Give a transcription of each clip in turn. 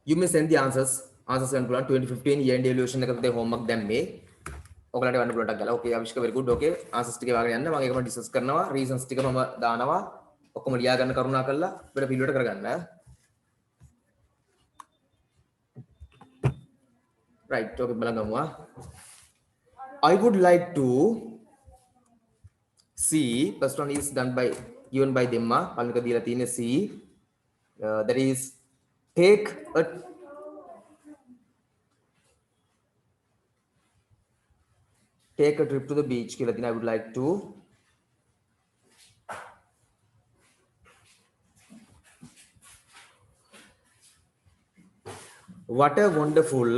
You may send the answers and plan 2015 year end evaluation එකකට දෙ homework දැම්මේ. ඔයගලන්ට වන්න පුළුවන් ටක් ගාලා. Okay Avishka very good. Okay answers ටික වාගෙන යන්න. මම ඒකම discuss කරනවා. reasons ටික මම දානවා. ඔක්කොම ලියා ගන්න කරුණා කරලා අපිට පිළිවෙලට කරගන්න. Right. Okay බලන්න ගමුවා. I would like to see, first one is done by given by Demma. පළවෙනි එක දීලා තියෙන්නේ C. That is take a trip to the beach කියලා තියෙනවා. I would like to what a wonderful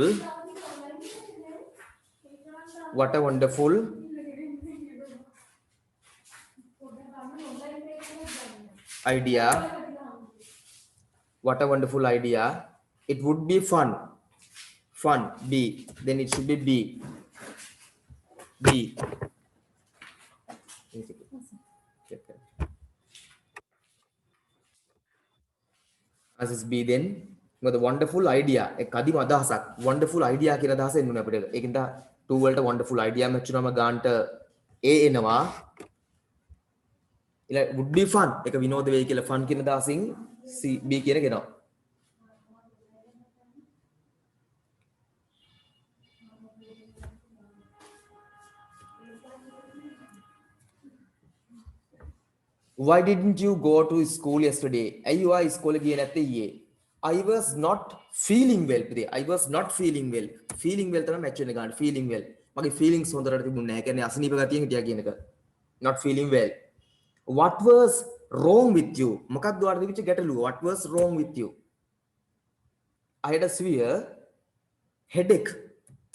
idea. What a wonderful idea. It would be fun. B. Then it should be B. As is B then. මොකද wonderful idea එක කදිම අදහසක් wonderful idea කියන අදහස එන්නේ අපිට. ඒකින්ද 2 වලට wonderful idea match වුණාම ගාන්ට A එනවා. ඊළ would be fun එක විනෝද වෙයි කියලා fun කියන අදහසින් C B කියන කෙනා. Why didn't you go to school yesterday? අයියෝ ආ ඉස්කෝලේ ගියේ නැත්තේ ඊයේ. I was not feeling well today. I was not feeling well. Feeling well තමයි match වෙන්නේ ගන්න. Feeling well. මගේ feelings හොඳට තිබුණේ නැහැ. කියන්නේ අසනීප ගතියෙන් හිටියා කියන එක. Not feeling well. What was wrong with you? මොකක්ද ඔයාලට තිබිච්ච ගැටලුව? What was wrong with you? I had a severe headache.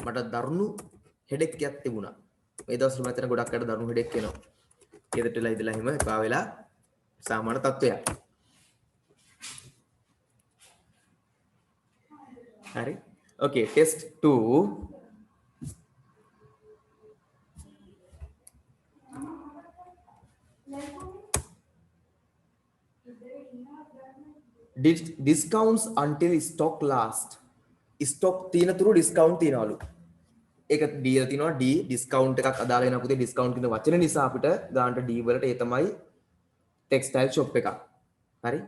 මට දරුණු headache එකක් තිබුණා. මේ දවස්වල මම ගොඩක් අයට දරුණු headache එනවා. ගෙදරට වෙලා ඉඳලා හිම එපා වෙලා සාමාන්‍ය තත්ත්වයක්. හරි. Okay, test 2. Discounts until stock last. Stock තියෙන තුරු discount තියනවලු. ඒක D ලා තියනවා D discount එකක් අදාළ වෙනවා පුතේ discount කියන වචන නිසා අපිට ගානට D වලට ඒ තමයි textile shop එක. හරි.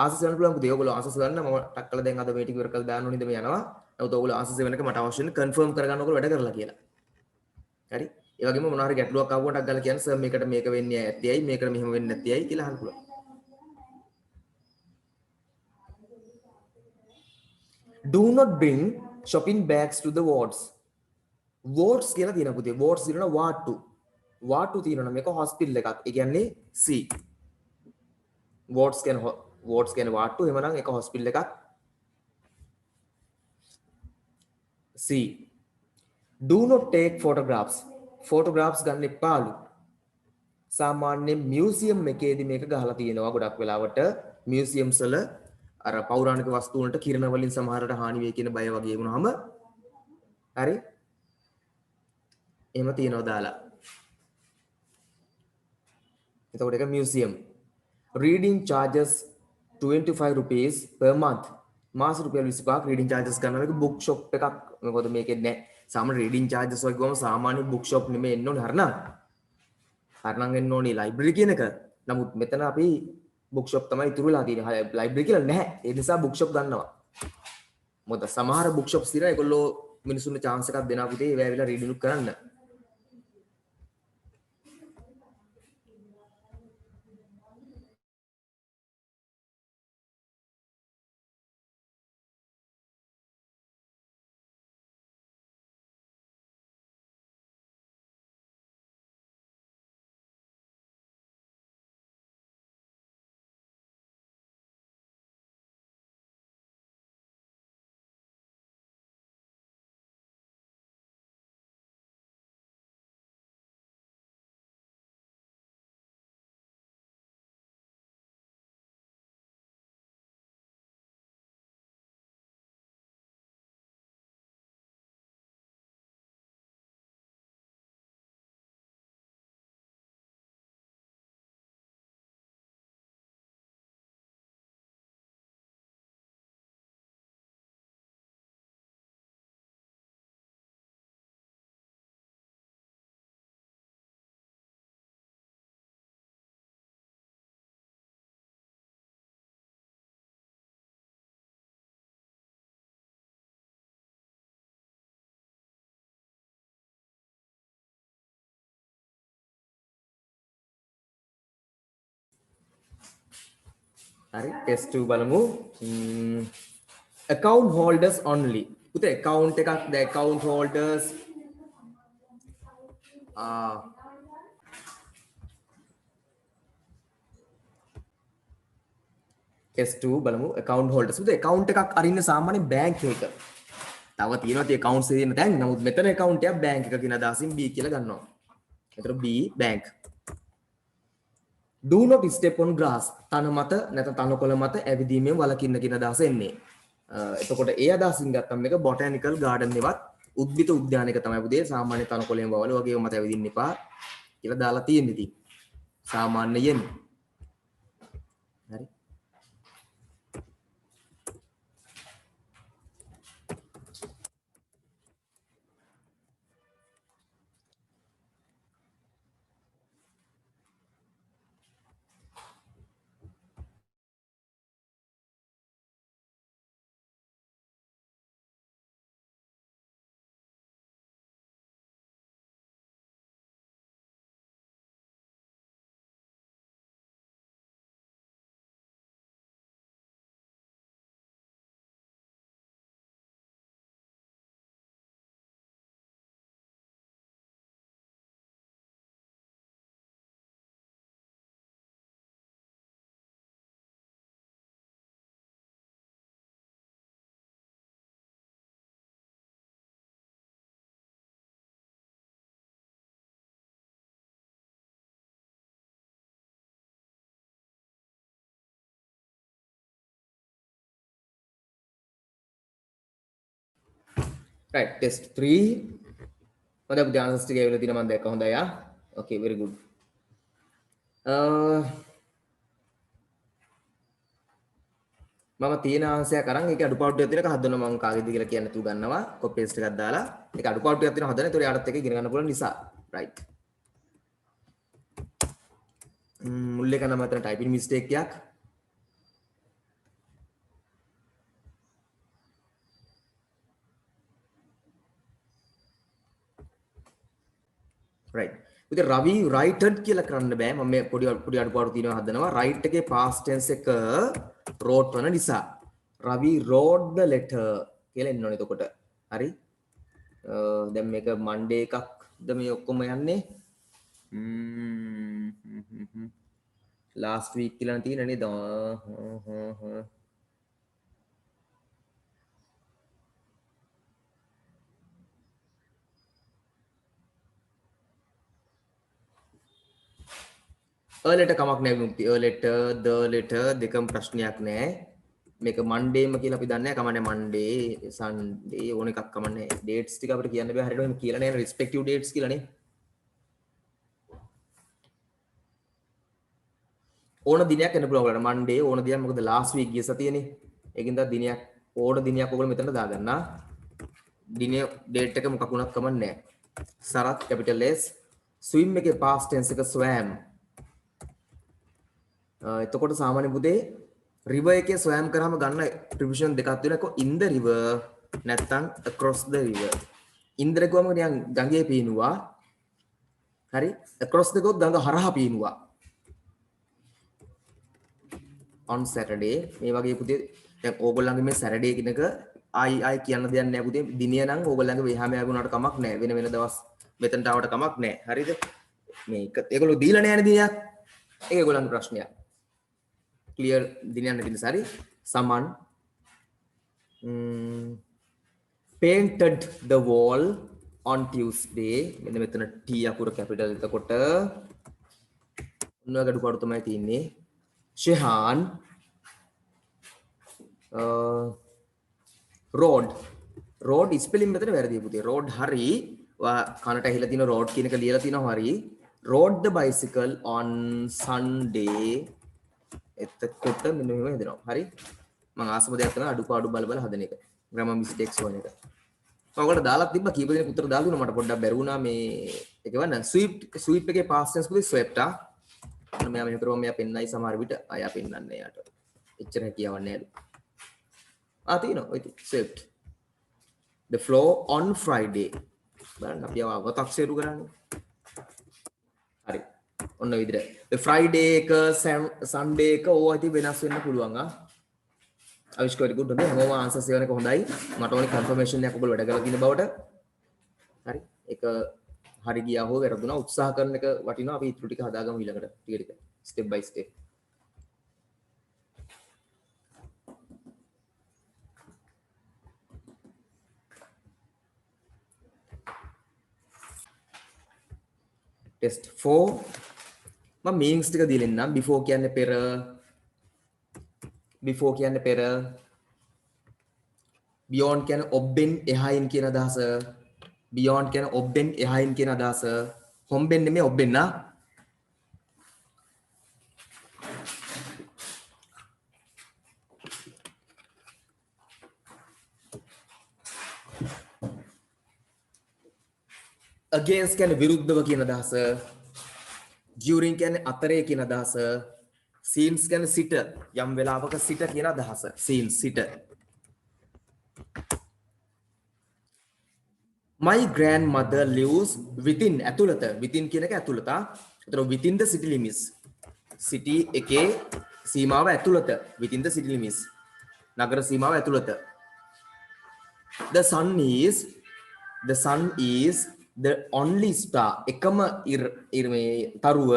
ආසස් ගන්න පුළුවන් පුතේ. ඔයගොල්ලෝ ආසස් ගන්න මම ටක් කරලා දැන් අද මේ ටික ඉවර කරලා දාන්න ඕනේ ඉඳ මේ යනවා. නමුත් ඔයගොල්ලෝ ආසස් වෙනක මට අවශ්‍ය වෙන confirm කරගන්න ඔයගොල්ලෝ වැඩ කරලා කියලා. හරි. ඒ වගේම මොනවා හරි ගැටලුවක් ආවම ටක් ගාලා කියන්න සර් මේකට මේක වෙන්නේ නැත්තේයි මේකට මෙහෙම වෙන්නේ නැත්තේයි කියලා අහන්න පුළුවන්. Do not bring shopping bags to the wards. wards කියලා තියෙනවා පුතේ. wards දිනන වාට්ටු. වාට්ටු තියෙනවා මේක hospital එකක්. ඒ කියන්නේ C. wards කියන්නේ වාට්ටු. එහෙමනම් ඒක hospital එකක්. C. Do not take photographs. photographs ගන්න එපාලු. සාමාන්‍යයෙන් museum එකේදී මේක ගහලා තියෙනවා ගොඩක් වෙලාවට museums වල අර පෞරාණික වස්තු වලට කිරණ වලින් සමහරට හානි වෙයි කියන බය වගේ වුණාම හරි එහෙම තියනවා දාලා. එතකොට ඒක museum. Reading charges 25 rupees per month. මාස රුපියල් 25ක් reading charges ගන්නවා. මේක book shop එකක්. මොකද මේකේ නෑ සාමාන්‍ය reading charges වගේ ගොම සාමාන්‍ය book shop නෙමෙයි එන්න ඕනේ හරිනම්. හරිනම් එන්න ඕනේ library කියන එක. නමුත් මෙතන අපි book shop තමයි ඉතුරු වෙලා තියෙන්නේ. library කියලා නැහැ. ඒ නිසා book shop ගන්නවා. මොකද සමහර book shops ඉතින් ඒගොල්ලෝ මිනිසුන්ට chance එකක් දෙනවා පුතේ ඒව ඇවිල්ලා reading කරන්න. හරි test 2 බලමු. Account holders only. පුතේ account එකක් ද account holders test 2 බලමු account holders. පුතේ account එකක් අරින්න සාමාන්‍ය බැංක් එක. තව තියෙනවා tie accounts තියෙන තැන්. නමුත් මෙතන account එකක් බැංක් එක කියන අදහසින් B කියලා ගන්නවා. එතකොට B bank. Do not step on grass. තන මත නැත්නම් තනකොළ මත ඇවිදීමෙන් වළකින්න කියන අදහස එන්නේ. එතකොට ඒ අදහසින් ගත්තම මේක botanical garden එකවත් උද්භිද උද්‍යානයක තමයි පුතේ සාමාන්‍ය තනකොළෙන් වවල වගේ මත ඇවිදින්න එපා කියලා දාලා තියෙන්නේ ඉතින්. සාමාන්‍යයෙන්. හරි. Right, test 3. හොඳයි පුතේ answers ටික එවලා තියෙනවා මම දැක්ක හොඳයි ආ. Okay, very good. මම තියෙන ආන්සරයක් අරන් ඒක අඩුපාඩුවක් තියෙනක හදනවා මම කාගෙද කියලා කියන්න තු ගන්නවා කොපි පේස්ට් එකක් දාලා ඒක අඩුපාඩුවක් තියෙනවා හදන. ඒතකොට යාටත් එක ඉගෙන ගන්න පුළුවන් නිසා. right. මුල් එක නම් අතන typing mistake එකක්. right. ඉතින් රවි written කියලා කරන්න බෑ. මම මේ පොඩි අඩුපාඩු තියෙනවා හදනවා. right එකේ past tense එක wrote වන නිසා. රවි wrote the letter කියලා එන්න ඕනේ එතකොට. හරි. දැන් මේක Monday එකක්ද මේ ඔක්කොම යන්නේ? last week කියලා තියෙන නේද? letter කමක් නැහැ මුක්ති. letter the letter දෙකම ප්‍රශ්නයක් නැහැ. මේක Monday ම කියලා අපි දන්නේ නැහැ. කමන්නේ Monday, Sunday ඕන එකක් කමන්නේ. dates ටික අපිට කියන්න බෑ. හරියට එහෙම කියලා නැහැ respective dates කියලා නේ. ඕන දිනයක් එන්න පුළුවන් ඔයාලට. Monday ඕන දිනයක් මොකද last week ගිය සතියනේ. ඒකින්ද දිනයක් ඕන දිනයක් ඔයගොල්ලෝ මෙතන දාගන්නා. දිනේ date එක මොකක් වුණත් කමන්නේ නැහැ. සරත් capital S swim එකේ past tense එක swam. එතකොට සාමාන්‍ය පුතේ river එකේ swam කරාම ගන්න preposition දෙකක් තියෙනවා. එක්ක in the river නැත්නම් across the river. in the ගොම නිකන් ගඟේ පීනුවා. හරි. across the ගොත් ගඟ හරහා පීනුවා. on Saturday මේ වගේ පුතේ දැන් ඕගොල්ලන්ගේ මේ Saturday කිනක ආයි කියන්න දෙයක් නැහැ පුතේ. දිනය නම් ඕගොල්ලන්ගේ වෙහාම යගුණාට කමක් නැහැ. වෙන වෙන දවස් මෙතනට ආවට කමක් නැහැ. හරිද? මේක ඒගොල්ලෝ දීලා නැහැ නේ දිනයක්. ඒක ඒගොල්ලන්ගේ ප්‍රශ්නයක්. clear දිනයක් නැති නිසා හරි. someone painted the wall on Tuesday. මෙන්න මෙතන T අකුර capital එතකොට ඔන්න අඩුපාඩු තමයි තියෙන්නේ. Shehan road spelling මෙතන වැරදි පුතේ. road හරි. කනට ඇහිලා තියෙන road කියන එක ලියලා තියෙනවා හරි. rode the bicycle on Sunday. එතකොට මෙන්න මෙහෙම හදනවා. හරි. මම ආසම දෙයක් තමයි අඩුපාඩු බල බල හදන එක. grammar mistakes වන එක. මම ඔයාලට දාලා තිබ්බා කීප දෙනෙක් උත්තර දාලා දුන්නා. මට පොඩ්ඩක් බැරුණා මේ ඒක වන්න sweep එකේ past tense පුතේ swept ආ. අන්න මෙයා මෙහෙ කරුවම මෙයා පෙන්නයි සමහර විට අයා පෙන්නන්නේ යාට. එච්චර හැකියාවක් නැහැ. තියෙනවා ඔය swept. The floor on Friday. බලන්න අපි අවතක්සේරු කරන්නේ. හරි. ඔන්න ඔය විදිහට ෆ්‍රයිඩේ එක සන්ඩේ එක ඕවා ඉතින් වෙනස් වෙන්න පුළුවන් අවිෂ් very good හොඳයි හැමෝම ආන්සර් සේවන එක හොඳයි මට ඕනේ කන්ෆර්මේෂන් එකක් ඔයගොල්ලෝ වැඩ කරලා තියෙන බවට හරි ඒක හරි ගියා හෝ වැරදුනා උත්සාහ කරන එක වටිනවා අපි ඊටු ටික හදාගමු ඊළඟට ටික ටික step by step test 4 මම meanings ටික දීලා ඉන්නම් before කියන්නේ පෙර before කියන්නේ පෙර beyond කියන්නේ ඔබ්බෙන් එහායින් කියන අදහස beyond කියන්නේ ඔබ්බෙන් එහායින් කියන අදහස හොම්බෙන් නෙමෙයි ඔබ්බෙන් නා against කියන්නේ විරුද්ධව කියන අදහස during කියන්නේ අතරේ කියන අදහස since කියන්නේ සිට යම් වෙලාවක සිට කියන අදහස since සිට my grandmother lives within ඇතුළත within කියන එක ඇතුළත ඒතර within the city limits city එකේ සීමාව ඇතුළත within the city limits නගර සීමාව ඇතුළත the sun is the only star එකම තරුව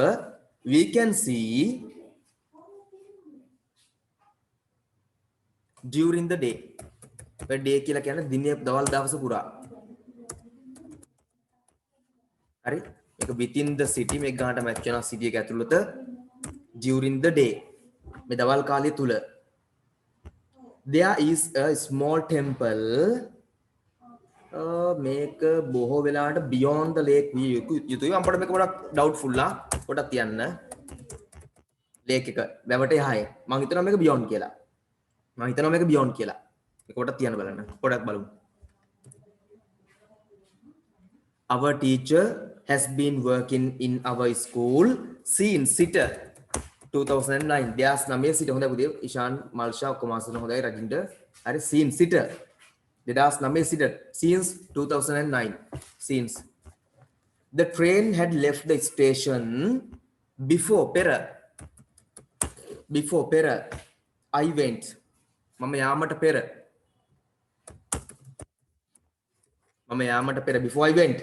we can see during the day day කියලා කියන්නේ දිනේ දවල් දවස පුරා හරි ඒක within the city මේ ගානට මැච් වෙනවා city එක ඇතුළත during the day මේ දවල් කාලය තුල there is a small temple මේක බොහෝ වෙලාවට beyond the lake විය යුතුයි අපිට මේක පොඩක් doubtful ලා පොඩක් තියන්න lake එක වැවට එහායි මම හිතනවා මේක beyond කියලා මේක පොඩක් තියන්න බලන්න පොඩක් බලමු our teacher has been working in our school since 2009 දෙස් 9 සිට හොඳයි පුතේ ඉෂාන් මල්ෂා ඔක්කොම ආසන හොඳයි රජින්ට හරි since සිට 2009 සිට since 2009 since the train had left the station before I went මම යාමට පෙර before I went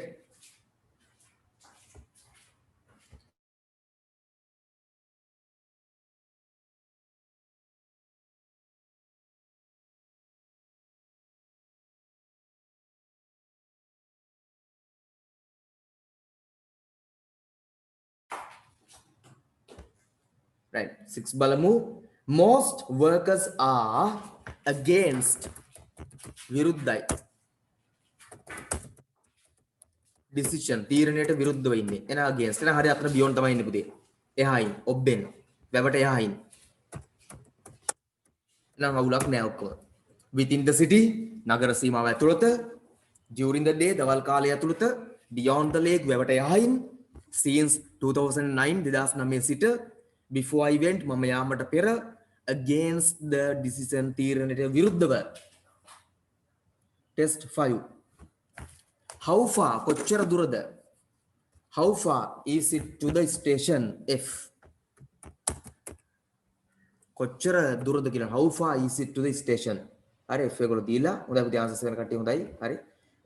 right 6 balamu most workers are against විරුද්ධයි decision තීරණයට විරුද්ධව ඉන්නේ එන against එන හරිය අතන beyond තමයි ඉන්නේ පුතේ එහායින් ඔබ්බෙන් වැවට එහායින් නම් අවුලක් නෑ ඔක්කොම within the city නගර සීමාව ඇතුළත during the day දවල් කාලය ඇතුළත beyond the lake වැවට එහායින් since 2009 සිට before I went මම යාමට පෙර against the decision තීරණයට විරුද්ධව test 5 how far කොච්චර දුරද how far is it to the station F කොච්චර දුරද කියලා how far is it to the station හරි F එකවල දීලා හොඳයි පුතේ ආන්සර්ස් වෙන කට්ටිය හොඳයි හරි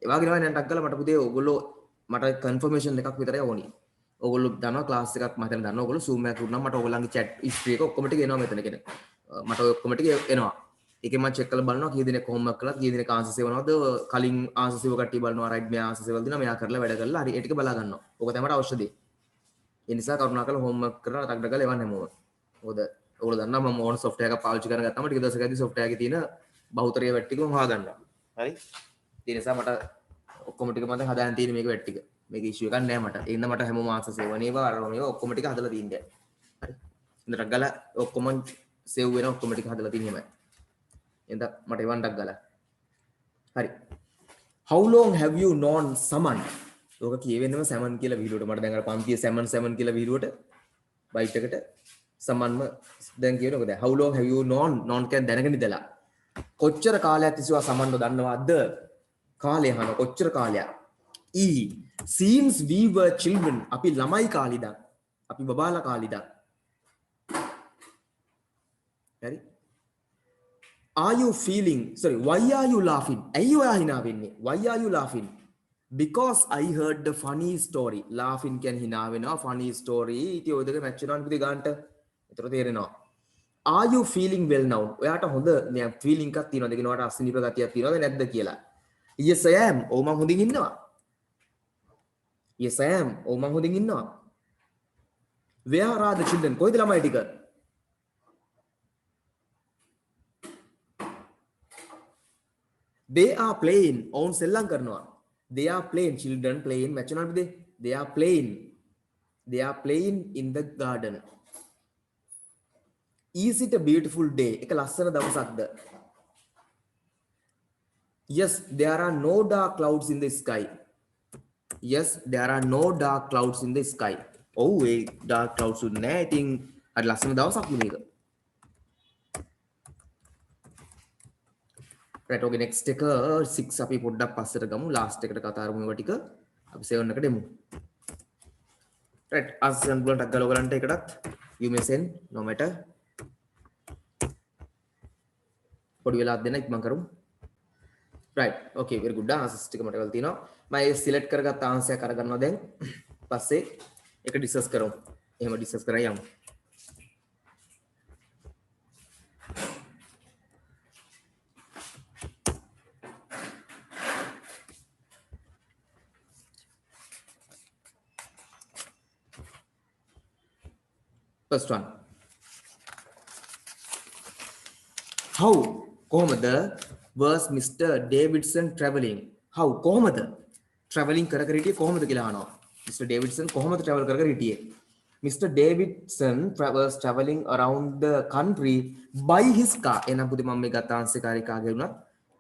ඒ වගේ තමයි දැන් ටක් කරලා මට පුතේ ඔයගොල්ලෝ මට කන්ෆර්මේෂන් එකක් විතරයි ඕනි ඔයගොල්ලෝ දන්නවා ක්ලාස් එකක් මම හිතන්නේ දන්නවා ඔයගොල්ලෝ Zoom එකක් උරුණා මට ඔයගොල්ලන්ගේ chat history එක ඔක්කොම ටික එනවා මෙතන කියන්නේ මට ඔක්කොම ටික එනවා ඒකෙන් මම check කරලා බලනවා කී දෙනෙක් homework කළාද කී දෙනෙක් answer සේවනවද කලින් answer සේව කට්ටිය බලනවා right මේ answer සේවල් දෙනවා මෙයා කරලා වැඩ කරලා හරි ඒ ටික බලා ගන්නවා ඕක තමයි මට අවශ්‍ය දේ ඒ නිසා කරුණාකරලා homework කරලා ටක් ටක් ගාලා එවන්න හැමෝම මොකද ඔයගොල්ලෝ දන්නවා මම ඕන software එකක් පාවිච්චි කරගෙන ගත්තාම ටික දවසකදී software එකේ තියෙන බහුතරය වැට් ටික මම හොයාගන්නවා හරි ඒ නිසා මට ඔක්කොම ටික මම හදාගෙන තියෙන මේක වැට් ටික මේක issue එකක් නෑ මට ඒ නිසා මට හැමෝම answer සේවනේවා අර මේවා ඔක්කොම ටික හදලා තියෙන්නේ හරි ඉතින් ටක් ගාලා ඔක්කොම save වෙන ඔක්කොම ටික හදලා තියෙන්නේ මම එඳ මට එවන්නක් ගාලා හරි how long have you known someone ඔක කියවෙන්නම සමන් කියලා විහිළුවට මට දැන් අර පන්තියේ සමන් කියලා විහිළුවට බයිට් එකට සමන්ම දැන් කියනවා මොකද how long have you known කියන්නේ දැනගෙන ඉඳලා කොච්චර කාලයක් තිස්සුවා සමන්ව දන්නවද කාලය අහන කොච්චර කාලයක් e since we were children අපි ළමයි කාලේ ඉඳන් අපි බබාලා කාලිදා. හරි? Are you feeling, sorry, why are you laughing? ඇයි ඔයා hina වෙන්නේ? Why are you laughing? Because I heard the funny story. Laughing can hina වෙනවා, funny story. ඉතින් ඔය දෙක මැච් වෙනවනේ පුතේ ගන්නට. ඒතර තේරෙනවා. Are you feeling well now? ඔයාට හොඳ මේ feeling එකක් තියෙනවද? කියනවාට අසනීප ගතියක් තියෙනවද නැද්ද කියලා. Yes I am. ඔව් මම හොඳින් ඉන්නවා. Yes I am. ඔව් මම හොඳින් ඉන්නවා. Where are the children? කොයිද ළමයි ටික? They are playing. ඔවුන් සෙල්ලම් කරනවා. They are playing. Children playing. Match වෙනවද පුතේ? They are playing. They are playing in the garden. Is it a beautiful day? එක ලස්සන දවසක්ද? Yes, there are no dark clouds in the sky. Yes, there are no dark clouds in the sky. ඔව් ඒ dark clouds උන්නේ නැහැ. ඉතින් අර ලස්සන දවසක් මේක. right okay next එක 6 අපි පොඩ්ඩක් පස්සට ගමු. last එකට කතා කරමු ඒවා ටික. අපි 7 එකට එමු. right අසෙන් බලන්න ටක් ගාලා ඔයගලන්ට එකටත් you may send no matter පොඩි වෙලාවක් දෙන්න ඉක්මන් කරමු. right okay very good answers ටික මට වෙලා තියෙනවා. මම ඒ සිලෙක්ට් කරගත්ත answer එක අරගන්නවා දැන්. පස්සේ ඒක ඩිස්කස් කරමු. එහෙම ඩිස්කස් කරා යමු. first one. How කොහොමද was Mr. Davidson traveling? How කොහොමද traveling කර කර හිටියේ කොහොමද කියලා අහනවා. Mr. Davidson කොහොමද travel කර කර හිටියේ? Mr. Davidson was traveling around the country by his car. එහෙනම් පුතේ මම මේ ගත්ත ආන්සර් කාර්ය කාගේ වුණත්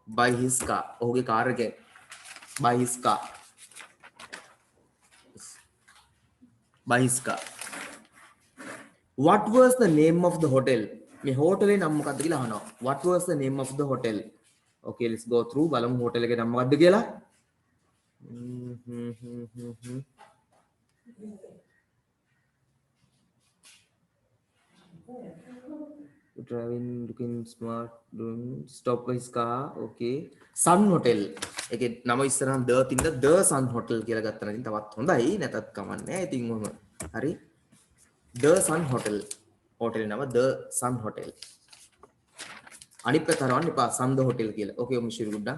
by his car. ඔහුගේ කාර් එකේ by his car. by his car. What was the name of the hotel? මේ හෝටලේ නම මොකක්ද කියලා අහනවා. What was the name of the hotel? Okay, let's go through. බලමු හෝටල් එකේ නම මොකක්ද කියලා. Driving, looking smart, doing stop by his car. Okay. Sun Hotel. ඒකේ නම ඉස්සරහම the තින්ද the Sun Hotel කියලා ගත්තා නම් තවත් හොඳයි. නැතත් කමන්නේ. ඉතින් මොහොම. හරි. The Sun Hotel. hotel nama The Sun Hotel. අනිත් පැත්ත හරවන්න එපා Sun the Hotel කියලා. Okay ඔන්න ශිරු ගුඩා.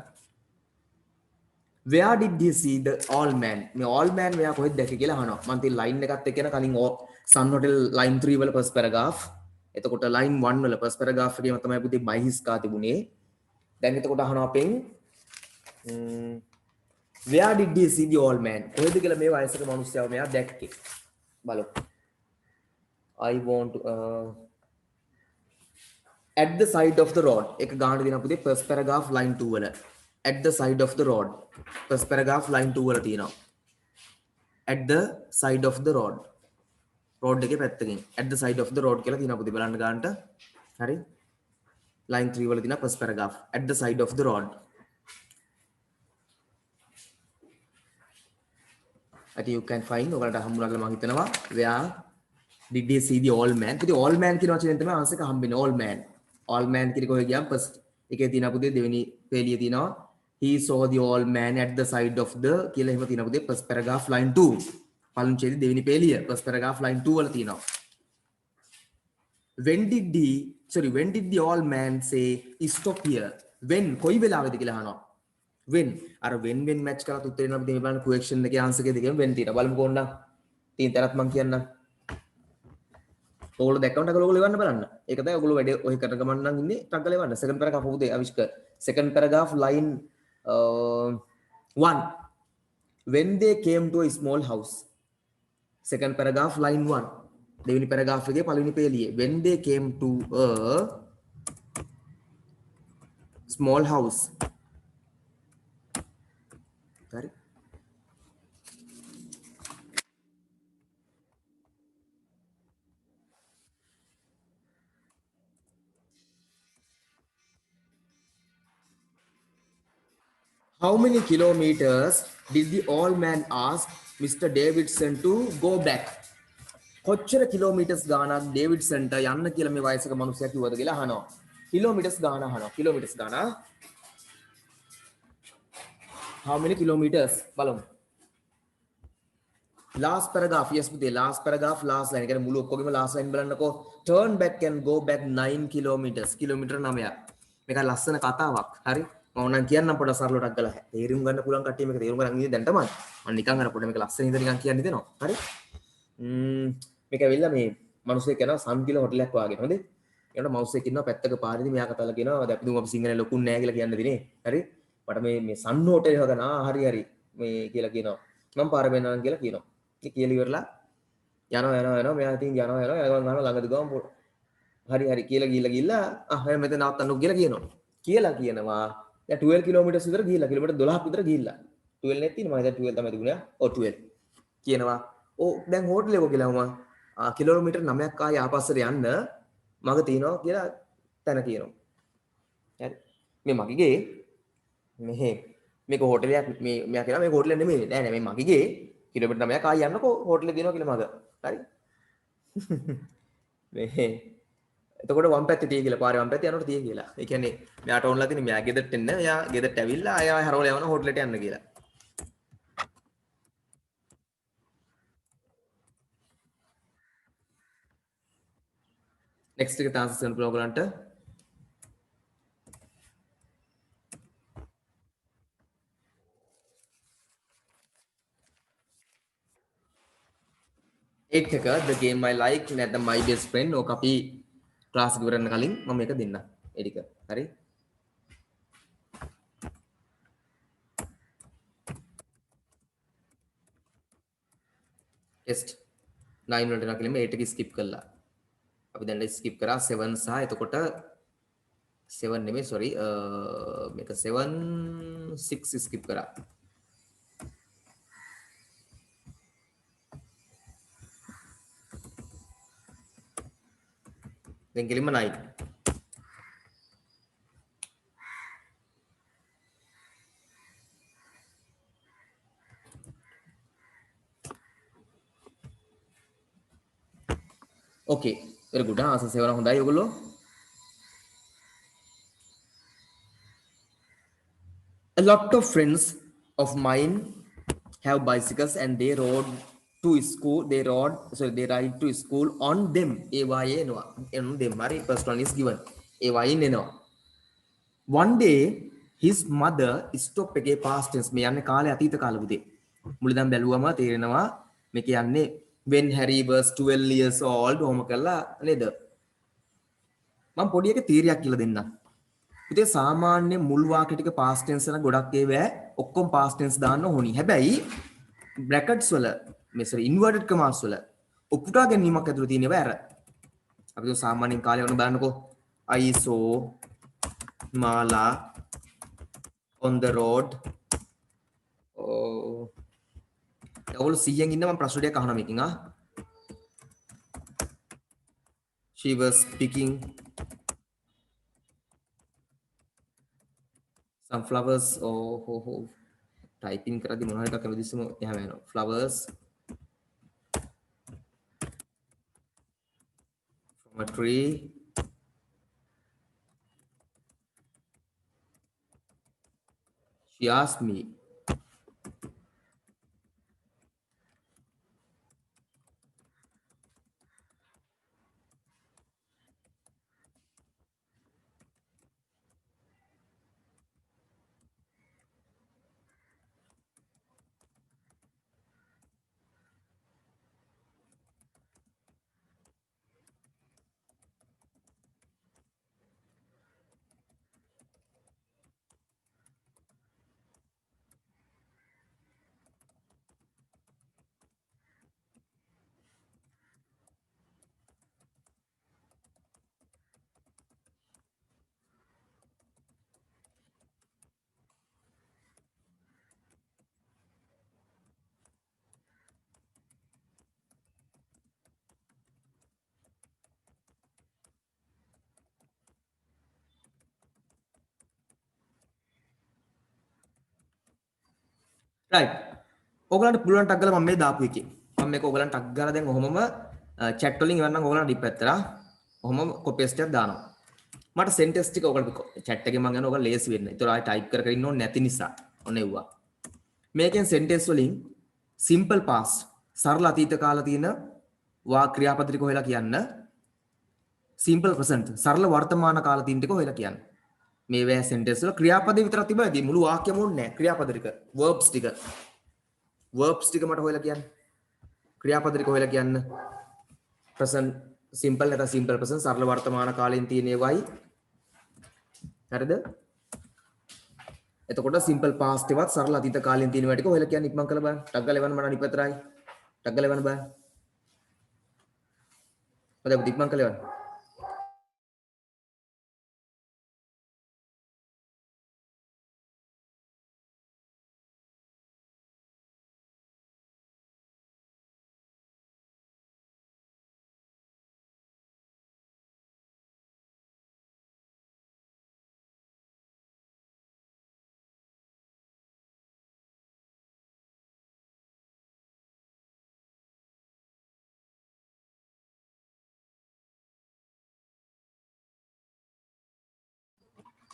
Where did he see the old man? මේ old man මෙයා කොහෙද දැක්කේ කියලා අහනවා. මම තින් line එකත් එක්ක යන කලින් Sun Hotel line 3 වල first paragraph. එතකොට line 1 වල first paragraph එකේම තමයි පුතේ by his car තිබුණේ. දැන් එතකොට අහනවා අපෙන් where did he see the old man? කොහෙද කියලා මේ වයසක මිනිස්සයා මෙයා දැක්කේ. බලමු. I want at the side of the road. එක ගානට දෙනවා පුතේ first paragraph line 2 වල. At the side of the road. first paragraph line 2 වල තියෙනවා. At the side of the road. road එකේ පැත්තකින්. At the side of the road කියලා තියෙනවා පුතේ බලන්න ගානට. හරි. line 3 වල තියෙනවා first paragraph. At the side of the road. I think you can find ඔයාලට හම්බුනා කියලා මම හිතනවා. Where did he see the old man? පුතේ old man කියන වචනේ තමයි ආන්සර් එක හම්බෙන්නේ. old man. old man කියන කොහෙ ගියාම first එකේ තියෙනවා පුතේ දෙවෙනි පේලිය තියෙනවා. He saw the old man at the side of the කියලා එහෙම තියෙනවා පුතේ first paragraph line 2. පළවෙනි ඡේදයේ දෙවෙනි පේලිය first paragraph line 2 වල තියෙනවා. When did the old man say stop here? When කොයි වෙලාවෙද කියලා අහනවා. when අර when match කරලා උත්තර දෙනවා පුතේ මේ බලන්න question එකේ ආන්සර් එකේ දෙකම when තියෙනවා. බලමු කොහොමද? තියෙන තරත් මම කියන්නම්. ඔයගොල්ලෝ දැක්කම ටක් ඔයගොල්ලෝ එවන්න බලන්න. ඒක තමයි ඔයගොල්ලෝ වැඩේ ඔය කරන ගමන් නම් ඉන්නේ ටක් ගාලා එවන්න. second paragraph පුතේ අවිෂ්කර්. second paragraph line 1. When they came to a small house. second paragraph line 1. දෙවෙනි paragraph එකේ පළවෙනි පේලියේ. When they came to a small house. හරි. How many kilometers did the old man ask Mr. Davidson to go back? කොච්චර kilometres ගානක් ඩේවිඩ්සන්ට යන්න කියලා මේ වයසක මිනිස්සයා කිව්වද කියලා අහනවා. කිලෝමීටර්ස් ගාන අහනවා. කිලෝමීටර්ස් ගාන. how many kilometers බලමු. last paragraph yes පුතේ last paragraph last line. කියන්නේ මුළු ඔක්කොගෙම last line බලන්නකෝ. turn back and go back 9 kilometers. Kilometre 9ක්. මේක ලස්සන කතාවක්. හරි? මම නම් කියන්නම් පොඩ්ඩක් සරලවටක් ගලා. තේරුම් ගන්න පුළුවන් කට්ටිය මේක තේරුම් ගන්න ඉන්නේ දැන් තමයි. මම නිකන් අර පොඩ්ඩ මේක ලස්සන ඉඳන් නිකන් කියන්න දෙනවා. හරි? මේක ඇවිල්ලා මේ මිනිස්සෙක් යනවා සම් කියලා හොටලයක් වාගෙන. හොඳේ? ඒකට මවුස් එකක් ඉන්නවා පැත්තක පාරේදී මෙයා කතාලා කියනවා දැන් අපි දුම් අපි සිංහලෙන් ලොකුන් නෑ කියලා කියන්න දිනේ. හරි? මට මේ සන් හෝටල් එක ගන්න හරි මේ කියලා කියනවා. මම පාර වෙනවා කියලා කියනවා. ඉතින් කියලා ඉවරලා යනවා මෙයා ඉතින් යනවා ගමන් ගහනවා ළඟද ගම හරි කියලා ගිහිල්ලා හැම මෙතන නවත්තන්නු කියලා කියනවා. කියලා කියනවා දැන් 12 කිලෝමීටර්ස් විතර ගිහිල්ලා කිලෝමීටර් 12ක් විතර ගිහිල්ලා 12 නෙත් තියෙනවා මම දැන් 12 තමයි තිබුණා. ඔව් 12 කියනවා. ඕ දැන් හෝටල් එක ගිහලා මම කිලෝමීටර් 9ක් ආයේ ආපස්සට යන්න මග තියනවා කියලා තැන කියනවා. හරි. මේ මගගේ මේක හෝටලයක් මේ මෙයා කියනවා මේක හෝටලයක් නෙමෙයි නෑ මේ මගගේ කිලෝමීටර් 9ක් ආයේ යන්නකෝ හෝටලේ දිනවා කියලා මග. හරි. මේ එතකොට වම් පැත්තේ තිය කියලා පාරේ වම් පැත්තේ යනකොට තිය කියලා. ඒ කියන්නේ මෙයාට ඕනලා තියෙන මෙයා ගෙදරට එන්න එයා ගෙදරට ඇවිල්ලා ආයෙ හරවල යවන හෝටලෙට යන්න කියලා. next එක තාන්සස් කරන්න පුළුවන් ඔයගලන්ට. ඒත් එක the game I like නැත්නම් my best friend ඕක අපි ක්ලාස් එක ඉවර කරන්න කලින් මම මේක දෙන්නම්. ඒ ටික. හරි? ටෙස්ට් 9 වලට යනවා කියලා මේ 8 එක ස්කිප් කළා. අපි දැන් ස්කිප් කරා 7 සහ එතකොට 7 නෙමෙයි sorry මේක 7 6 ස්කිප් කරා. දැන් කෙලින්ම 9. okay very good ආසන් සේවන හොඳයි ඔයගොල්ලෝ. a lot of friends of mine have bicycles and they rode to school they ride to school on them AYA එනවා on them හරි first one is given AYA එනවා. one day his mother stop එකේ past tense මේ යන්නේ කාලේ අතීත කාල පුතේ. මුලින්දන් බැලුවම තේරෙනවා මේක යන්නේ when Harry was 12 years old ඕම කළා නේද? මම පොඩි එක තීරයක් කියලා දෙන්නම්. පුතේ සාමාන්‍ය මුල් වාක්‍ය ටික past tense වල ගොඩක් ඒවා ඔක්කොම past tense දාන්න ඕනි. හැබැයි brackets වල මේ sorry inverted commas වල උපුටා ගැනීමක් ඇතුළේ තියෙනවා අර. අපි සාමාන්‍යයෙන් කාලේ වුණ බලන්නකෝ I saw Mala on the road. ඔවුල් 100න් ඉන්න මම ප්‍රශ්න ටිකක් අහනවා මේකෙන් she was picking some flowers typing කරද්දි මොනවා එකක් කැමතිස්සම එහා වෙනවා flowers from a tree. she asked me right ඔයගලන්ට පුළුවන් ටක් ගාලා මම මේ දාපු එකේ මම මේක ඔයගලන්ට ටක් ගාලා දැන් ඔහොමම chat වලින් ඉවරනම් ඕගොල්ලෝ අනිත් පැත්තට ඔහොම copy paste එකක් දානවා. මට sentence ටික ඔයගොල්ලෝ chat එකේ මම යනවා ඔයගොල්ලෝ ලේසි වෙන්න. ඒතර ආයි type කර කර ඉන්න ඕනේ නැති නිසා. ඔන්න එව්වා. මේකෙන් sentence වලින් simple past සරල අතීත කාල තියෙන ක්‍රියාපද ටික හොයලා කියන්න. simple present සරල වර්තමාන කාල තියෙන ටික හොයලා කියන්න. මේ වේ sentence වල ක්‍රියාපද විතරක් තිබ්බයි. මුළු වාක්‍යම ඕනේ නැහැ. ක්‍රියාපද ටික verbs ටික මට හොයලා කියන්න. ක්‍රියාපද ටික හොයලා කියන්න. present simple නැත්නම් simple present සරල වර්තමාන කාලෙන් තියෙන ඒවායි. හරිද? එතකොට simple past එකවත් සරල අතීත කාලෙන් තියෙන ඒවා ටික හොයලා කියන්න ඉක්මන් කරලා බලන්න. ටග් ගාලා එවන්න මට අනිත් පැත්තට ආයි. ටග් ගාලා එවන්න බලන්න. හොඳයි ඉක්මන් කරලා එවන්න.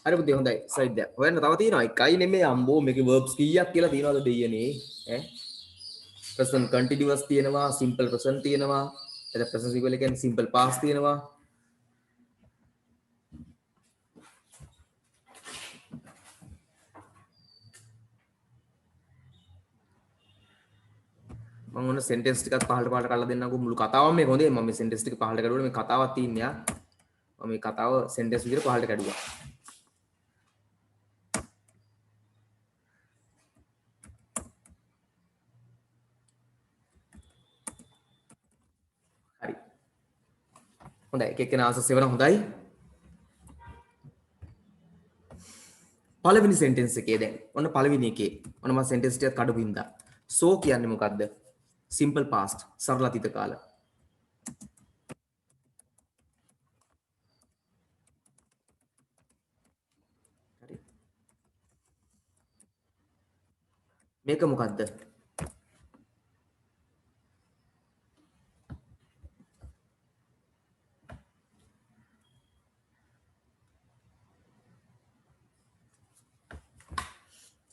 හරි පුතේ හොඳයි ස්ලයිඩ් එක. හොයන්න තව තියෙනවා. එකයි නෙමෙයි අම්බෝ මේකේ verbs කීයක් කියලා තියෙනවද දෙයියනේ ඈ present continuous තියෙනවා simple present තියෙනවා එතන present simple කියන්නේ simple past තියෙනවා මම ඔන්න sentence ටිකක් පහළට කරලා දෙන්නම්කෝ මුළු කතාවම මේක හොඳේ මම මේ sentence ටික පහළට කරුවා මේ කතාවක් තියෙන්නේ ආ මම මේ කතාව sentence විදිහට පහළට කැඩුවා හරි හොඳයි එක එක්කෙනා ආන්සර් සෙවන හොඳයි පළවෙනි sentence එකේ දැන් ඔන්න පළවෙනි එකේ ඔන්න මම sentence ටික කඩපු හින්දා so කියන්නේ මොකද්ද simple past සරල අතීත කාල හරි මේක මොකද්ද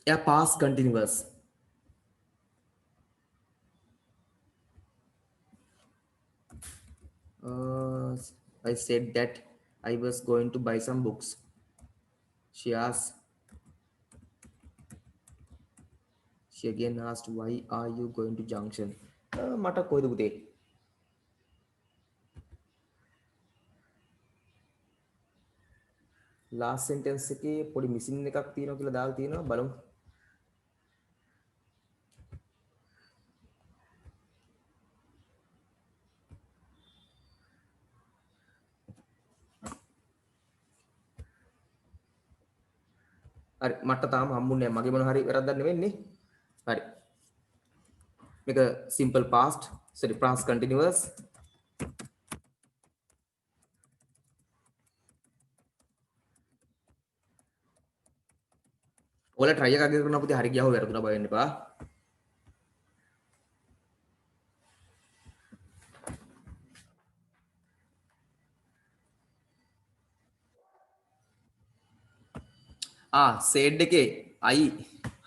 එයා past continuous I said that I was going to buy some books. She asked. She again asked, "Why are you going to junction?" මට කොයිද පුතේ? Last sentence එකේ පොඩි missing එකක් තියෙනවා කියලා දාලා තියෙනවා බලමු. හරි මට තාම හම්බුන්නේ නැහැ. මගේ මොන හරි වැරද්දක් නෙවෙන්නේ. හරි. මේක simple past, sorry past continuous. ඔයාලා try එකක් කරනවා පුතේ හරි ගියාව වැරදුනා බය වෙන්න එපා. සේඩ් එකේ අයි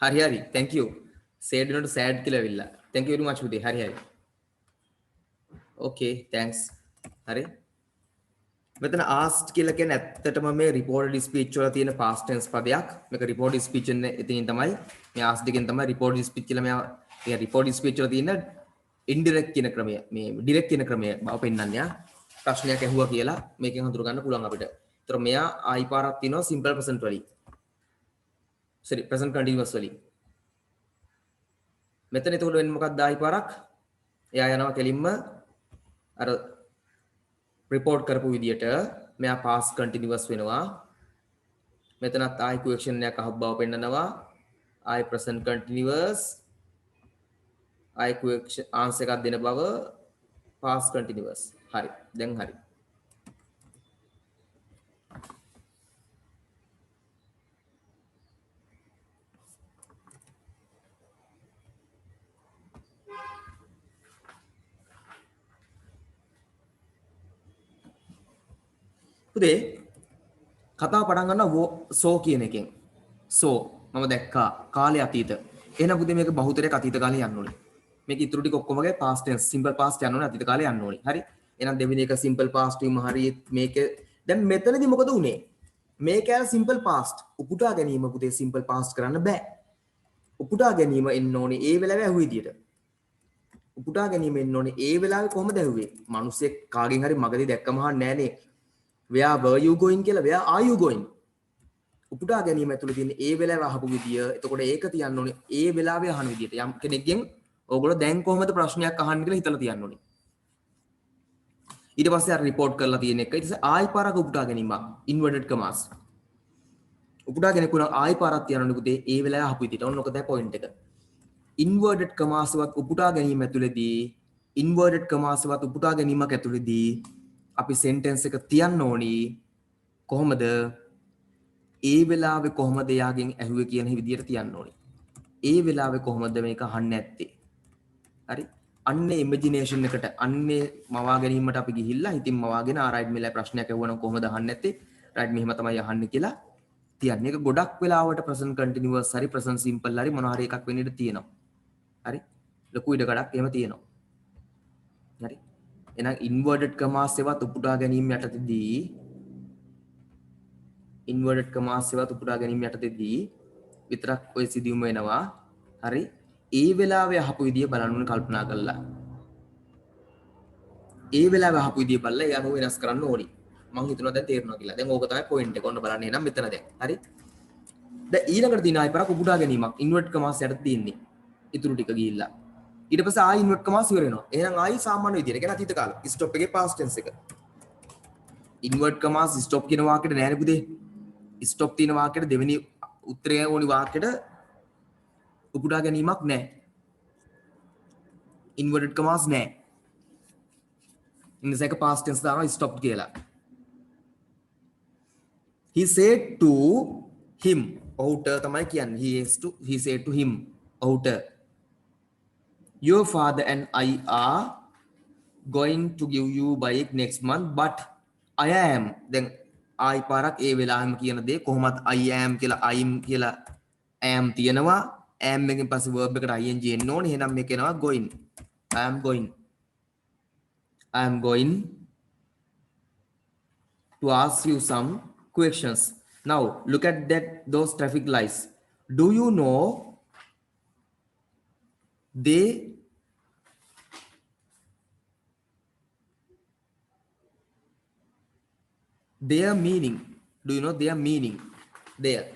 හරි හරි thank you සේඩ් වෙනකොට sad කියලා ඇවිල්ලා thank you very much පුතේ හරි හරි okay thanks හරි මෙතන asked කියලා කියන්නේ ඇත්තටම මේ reported speech වල තියෙන past tense පදයක් මේක reported speech එකෙන් එතනින් තමයි මේ asked එකෙන් තමයි reported speech කියලා මෙයා මේ reported speech වල තියෙන indirect කියන ක්‍රමය මේ direct කියන ක්‍රමය බව පෙන්නන්නේ ප්‍රශ්නයක් ඇහුවා කියලා මේකෙන් හඳුර ගන්න පුළුවන් අපිට. ඒතර මෙයා ආයි පාරක් තියෙනවා simple present වලින් sorry present continuous වලින් මෙතන එතකොට වෙන්නේ මොකක්ද ආයි පාරක් එයා යනවා කෙලින්ම අර report කරපු විදියට මෙයා past continuous වෙනවා මෙතනත් ආයි question එකක් අහපු බව පෙන්නනවා ආයි present continuous ආයි question answer එකක් දෙන බව past continuous හරි දැන් හරි පුතේ කතාව පටන් ගන්නවා සෝ කියන එකෙන්. සෝ මම දැක්කා කාලේ අතීත. එහෙනම් පුතේ මේක බහුතරයක් අතීත කාලේ යන්න ඕනේ. මේක ඉතුරු ටික ඔක්කොම වගේ past tense simple past යන්න ඕනේ අතීත කාලේ යන්න ඕනේ. හරි. එහෙනම් දෙවෙනි එක simple past වීම හරි මේක දැන් මෙතනදී මොකද උනේ? මේක ඇර simple past. උපුටා ගැනීම පුතේ simple past කරන්න බෑ. උපුටා ගැනීම එන්න ඕනේ ඒ වෙලාවේ ඇහුව විදියට. උපුටා ගැනීම එන්න ඕනේ ඒ වෙලාවේ කොහොමද ඇහුවේ? මිනිස්සෙක් කාගෙන් හරි මගදී දැක්කම අහන්නේ නෑනේ. Where were you going කියලා where are you going? උපුටා ගැනීම ඇතුළේ තියෙන ඒ වෙලාවේ අහපු විදිය. එතකොට ඒක තියන්න ඕනේ ඒ වෙලාවේ අහන විදියට. යම් කෙනෙක්ගෙන් ඕගොල්ලෝ දැන් කොහොමද ප්‍රශ්නයක් අහන්නේ කියලා හිතලා තියන්න ඕනේ. ඊට පස්සේ අර report කරලා තියෙන එක. ඊට පස්සේ ආයි පාරක් උපුටා ගැනීම inverted commas. උපුටා ගැනීම ආයි පාරක් තියන්න පුතේ ඒ වෙලාවේ අහපු විදියට. ඔන්න ඔක තමයි point එක. inverted commas වත් උපුටා ගැනීම ඇතුළේදී inverted commas වත් උපුටා ගැනීමක් ඇතුළේදී අපි sentence එක තියන්න ඕනි කොහොමද ඒ වෙලාවේ කොහොමද එයාගෙන් ඇහුවේ කියන විදියට තියන්න ඕනි. ඒ වෙලාවේ කොහොමද මේක අහන්නේ නැත්තේ? හරි. අන්නේ ඉමේජිනේෂන් එකට අන්නේ මවා ගැනීමට අපි ගිහිල්ලා ඉතින් මවාගෙන ආරයිට් මෙලා ප්‍රශ්නයක් ඇහුවනම් කොහොමද අහන්නේ නැත්තේ? රයිට් මෙහෙම තමයි අහන්නේ කියලා තියන්නේ. ඒක ගොඩක් වෙලාවට present continuous හරි present simple හරි මොන හරි එකක් වෙන්න ඉඩ තියෙනවා. හරි. ලොකු ඉඩ කඩක් එහෙම තියෙනවා. හරි. එහෙනම් inverted commas ඒවත් උපුටා ගැනීම යටතේදී inverted commas ඒවත් උපුටා ගැනීම යටතේදී විතරක් ඔය සිදුවීම වෙනවා. හරි. ඒ වෙලාවේ අහපු විදිය බලන්න ඕනේ කල්පනා කරලා. ඒ වෙලාවේ අහපු විදිය බලලා ඒ අනුව වෙනස් කරන්න ඕනි. මම හිතනවා දැන් තේරෙනවා කියලා. දැන් ඕක තමයි පොයින්ට් එක. ඔන්න බලන්න එහෙනම් මෙතන දැන්. හරි. දැන් ඊළඟට තියෙන ආයි පාරක් උපුටා ගැනීමක් inverted commas යටතේ තියෙන්නේ. ඉතුරු ටික ගිහිල්ලා. ඊට පස්සේ ආයි inverted commas ඉවර වෙනවා. එහෙනම් ආයි සාමාන්‍ය විදියට. ඒ කියන්නේ අතීත කාල. stop එකේ past tense එක. inverted commas stop කියන වාක්‍යෙට නෑනේ පුතේ. stop තියෙන වාක්‍යෙට දෙවෙනි උත්තරය ඕනි වාක්‍යෙට උපුටා ගැනීමක් නෑ. inverted commas නෑ. ඉන්න එක past tense දානවා stop කියලා. he said to him. ඔහුට තමයි කියන්නේ. he said to him. ඔහුට your father and I are going to give you bike next month but I am then I පාරක් ඒ වෙලාවෙම කියන දේ කොහොමත් I am කියලා I'm කියලා am තියෙනවා am එකෙන් පස්සේ verb එකට ing එන්න ඕනේ එහෙනම් මේක එනවා going I am going to ask you some questions now look at those traffic lights do you know their meaning do you know their meaning there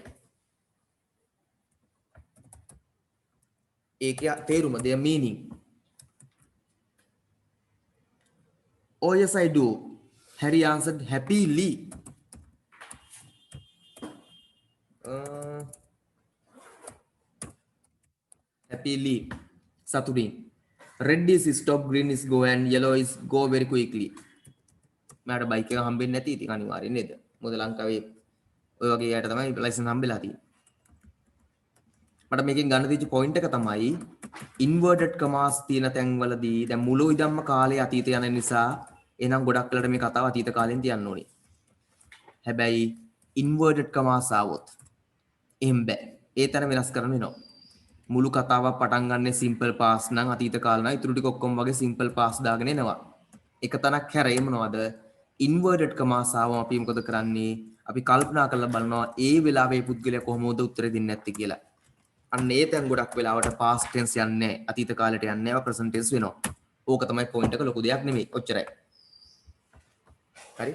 ඒකේ තේරුම their meaning oh yes I do Harry answered happily happily සතුටින් red is stop green is go and yellow is go very quickly මට bike එක හම්බෙන්නේ නැති ඉතින් අනිවාර්යෙන් නේද මොකද ලංකාවේ ඔය වගේ යට තමයි ලයිසන්ස් හම්බෙලා තියෙන්නේ මට මේකෙන් ගන්න දීච්ච පොයින්ට් එක තමයි inverted commas තියෙන තැන්වලදී දැන් මුළු ඉදම්ම කාලේ අතීත යන නිසා එහෙනම් ගොඩක් වෙලට මේ කතාව අතීත කාලෙන් තියන්න ඕනේ හැබැයි inverted commas ආවොත් එහෙම බෑ ඒ තරම් වෙනස් කරන්න වෙනවා මුළු කතාවක් පටන් ගන්න simple past නම් අතීත කාල නම් ඊටු ටික ඔක්කොම වගේ simple past දාගෙන එනවා එක තැනක් හැරේ මොනවද inverted commas ආවම අපි මොකද කරන්නේ අපි කල්පනා කරලා බලනවා ඒ වෙලාවේ පුද්ගලයා කොහොමද උත්තර දෙන්නේ නැත්තේ කියලා අන්න ඒ තැන් ගොඩක් වෙලාවට past tense යන්නේ අතීත කාලයට යන්නේ නැහැ present tense වෙනවා ඕක තමයි point එක ලොකු දෙයක් නෙමෙයි ඔච්චරයි හරි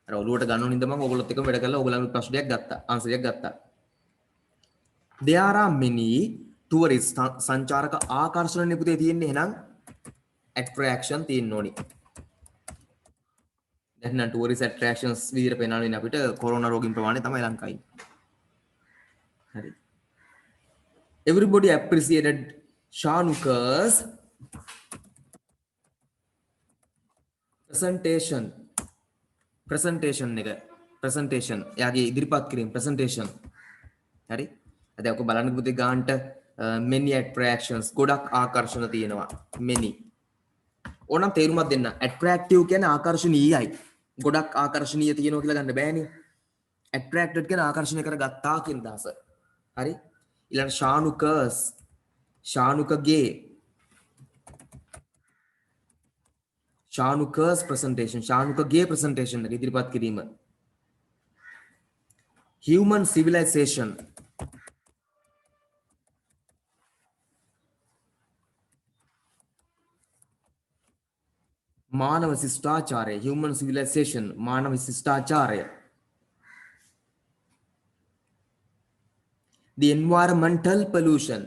අර ඔළුවට ගන්න ඕනින්ද මම ඕගොල්ලොත් එක්කම වැඩ කරලා ඕගොල්ලන්ගේ ප්‍රශ්නයක් ගත්තා answer එකක් ගත්තා there are many tourist සංචාරක ආකර්ෂණනේ පුතේ තියෙන්නේ එහෙනම් attraction තියෙන්න ඕනි දැන් නම් tourist attractions විදිහට පේනවනේ අපිට කොරෝනා රෝගීන් ප්‍රමාණය තමයි ලංකාවේ හරි everybody appreciated Shanuka's presentation එයාගේ ඉදිරිපත් කිරීම presentation හරි අද ඔක බලන්න පුතේ ගාන්ට many attractions ගොඩක් ආකර්ෂණ තියෙනවා many ඕනම් තේරුමක් දෙන්න attractive කියන්නේ ආකර්ෂණීයයි ගොඩක් ආකර්ශනීය තියෙනවා කියලා ගන්න බෑනේ. attracted කියන ආකර්ෂණය කරගත්තා කියන දහස. හරි? ඊළඟ ශානුකස් ශානුකගේ ශානුකස් presentation ශානුකගේ presentation එක ඉදිරිපත් කිරීම. human civilization මානව ශිෂ්ටාචාරය human civilization මානව ශිෂ්ටාචාරය. the environmental pollution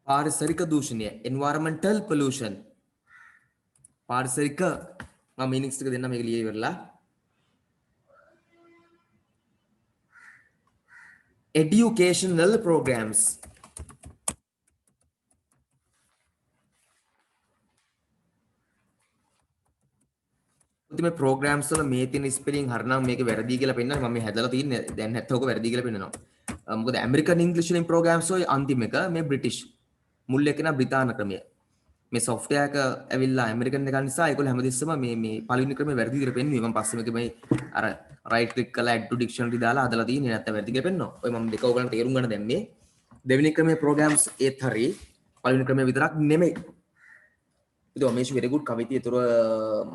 පාරිසරික දූෂණය environmental pollution පාරිසරික මම මීනින්ග්ස් ටික දෙන්න මේක ලියලා ඉවරලා educational programs මේ programs වල මේ තියෙන ස්පෙලිං හරිනම් මේක වැරදි කියලා පෙන්නන්නේ මම මේ හැදලා තින්නේ දැන් නැත්නම් ඔක වැරදි කියලා පෙන්නනවා මොකද ඇමරිකන් ඉංග්‍රීසි වලින් programs ඔය අන්තිම එක මේ බ්‍රිටිෂ් මුල් එක නා බ්‍රිතාන ක්‍රමය මේ software එක ඇවිල්ලා ඇමරිකන් එක නිසා ඒගොල්ලෝ හැමදෙස්සම මේ පළවෙනි ක්‍රමය වැරදි විදිහට පෙන්නුවේ මම පස්සේ මේක මේ අර right click කරලා add to dictionary දාලා හදලා තියෙන්නේ නැත්නම් වැරදි කියලා පෙන්නනවා ඔය මම දෙක ඔයගලන්ට තේරුම් ගන්න දැම්මේ දෙවෙනි ක්‍රමයේ programs ඒත් හරි පළවෙනි ක්‍රමය විතරක් නෙමෙයි ඉතින් ඔමේෂ් very good කවිතිය ඒතර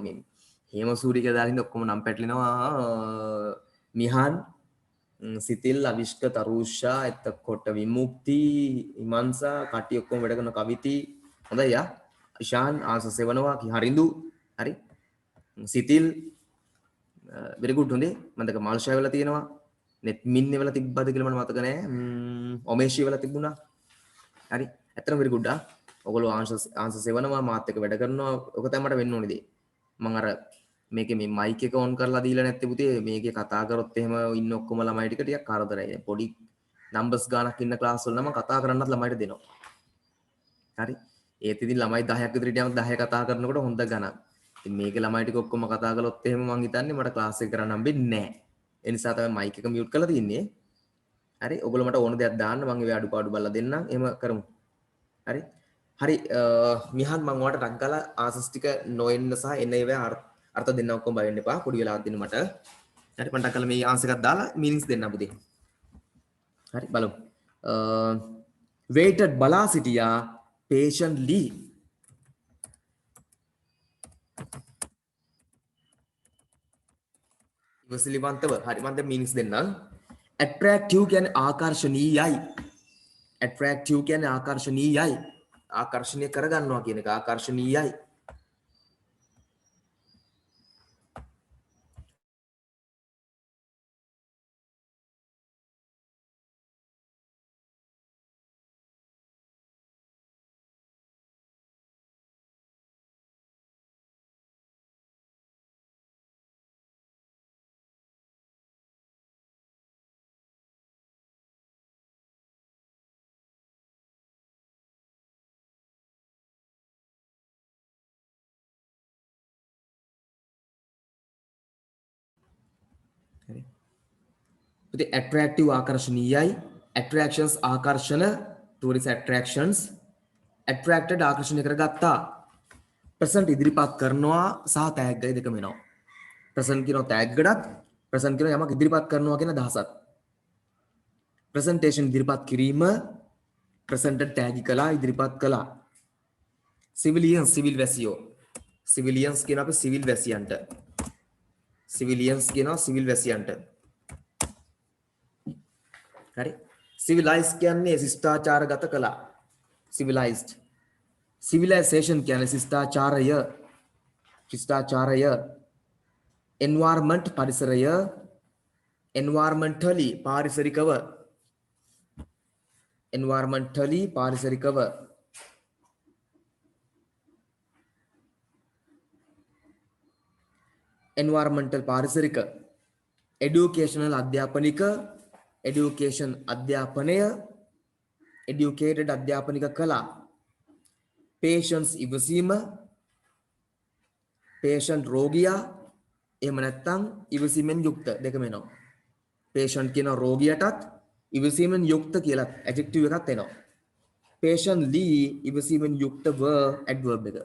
මේ හේමසූරි කියලා දාලින්ද ඔක්කොම නම් පැටලෙනවා මිහාන් සිතිල් අවිෂ්ක තරුෂා එතකොට විමුක්ති ඉමන්සා කටි ඔක්කොම වැඩ කරන කවිති හොඳයි යා ඉෂාන් ආස සෙවනවා හරිඳු හරි සිතිල් very good හොඳේ මම දැක මාල්ෂා වෙලා තියෙනවා net min වෙලා තිබ්බද කියලා මට මතක නැහැ ඔමේෂි වෙලා තිබුණා හරි ඇත්තටම very good ඔයගොල්ලෝ ආන්සර් සෙවනවා මාත් එක්ක වැඩ කරනවා ඔක තමයි මට වෙන්න ඕනේ දේ මම අර මේකේ මේ මයික් එක ඔන් කරලා දීලා නැත්තේ පුතේ මේකේ කතා කරොත් එහෙම ඉන්න ඔක්කොම ළමයි ටික කරදරයි පොඩි නම්බර්ස් ගානක් ඉන්න ක්ලාස් වල නම් කතා කරන්නත් ළමයිට දෙනවා හරි ඒත් ඉතින් ළමයි 10ක් විතර ඉතින් 10 කතා කරනකොට හොඳ ගණන් ඉතින් මේකේ ළමයි ටික ඔක්කොම කතා කළොත් එහෙම මං හිතන්නේ මට ක්ලාස් එක කරන්න හම්බෙන්නේ නැහැ ඒ නිසා තමයි මයික් එක මියුට් කරලා තින්නේ හරි ඔයගොල්ලෝ මට ඕන දෙයක් දාන්න මං ඒ අඩුපාඩු බලලා දෙන්නම් එහෙම කරමු හරි හරි මිහන් මං ඔයාලට ටක් ගාලා ආන්සර්ස් ටික නොඑන්න සහ එන ඒවා අර්ථ දෙන්න ඔක්කොම බය වෙන්න එපා පොඩි වෙලාවක් දෙන්න මට හරි මම ටක් ගාලා මේ ආන්සර් එකක් දාලා මීනින්ග්ස් දෙන්න පුතේ හරි බලමු waited බලා සිටියා patiently ඉවසිලිවන්තව හරි මම දැන් මීනින්ග්ස් දෙන්නම් attractive කියන්නේ ආකර්ශනීයයි attractive කියන්නේ ආකර්ශනීයයි ආකර්ෂණය කරගන්නවා කියන එක ආකර්ශනීයයි the attractive ආකර්ශනීයයි attractions ආකර්ෂණ tourist attractions attracted ආකර්ෂණය කරගත්තා present ඉදිරිපත් කරනවා සහ තෑග්ගයි දෙකම වෙනවා present කියන තෑග්ගටත් present කියන යමක් ඉදිරිපත් කරනවා කියන අදහසත් presentation ඉදිරිපත් කිරීම presented tag කළා ඉදිරිපත් කළා civilians civil වැසියෝ civilians කියන අපි civil වැසියන්ට civilians කියනවා civil වැසියන්ට හරි civilized කියන්නේ ශිෂ්ටාචාරගත කළා civilized civilization කියන්නේ ශිෂ්ටාචාරය environment පරිසරය environmentally පාරිසරිකව environmental පාරිසරික educational අධ්‍යාපනික education අධ්‍යාපනය educated අධ්‍යාපනික කලා patients ඉවසීම patient රෝගියා එහෙම නැත්නම් ඉවසීමෙන් යුක්ත දෙකම වෙනවා patient කියන රෝගියටත් ඉවසීමෙන් යුක්ත කියලා adjective එකක් එනවා. patiently ඉවසීමෙන් යුක්ත verb adverb එක.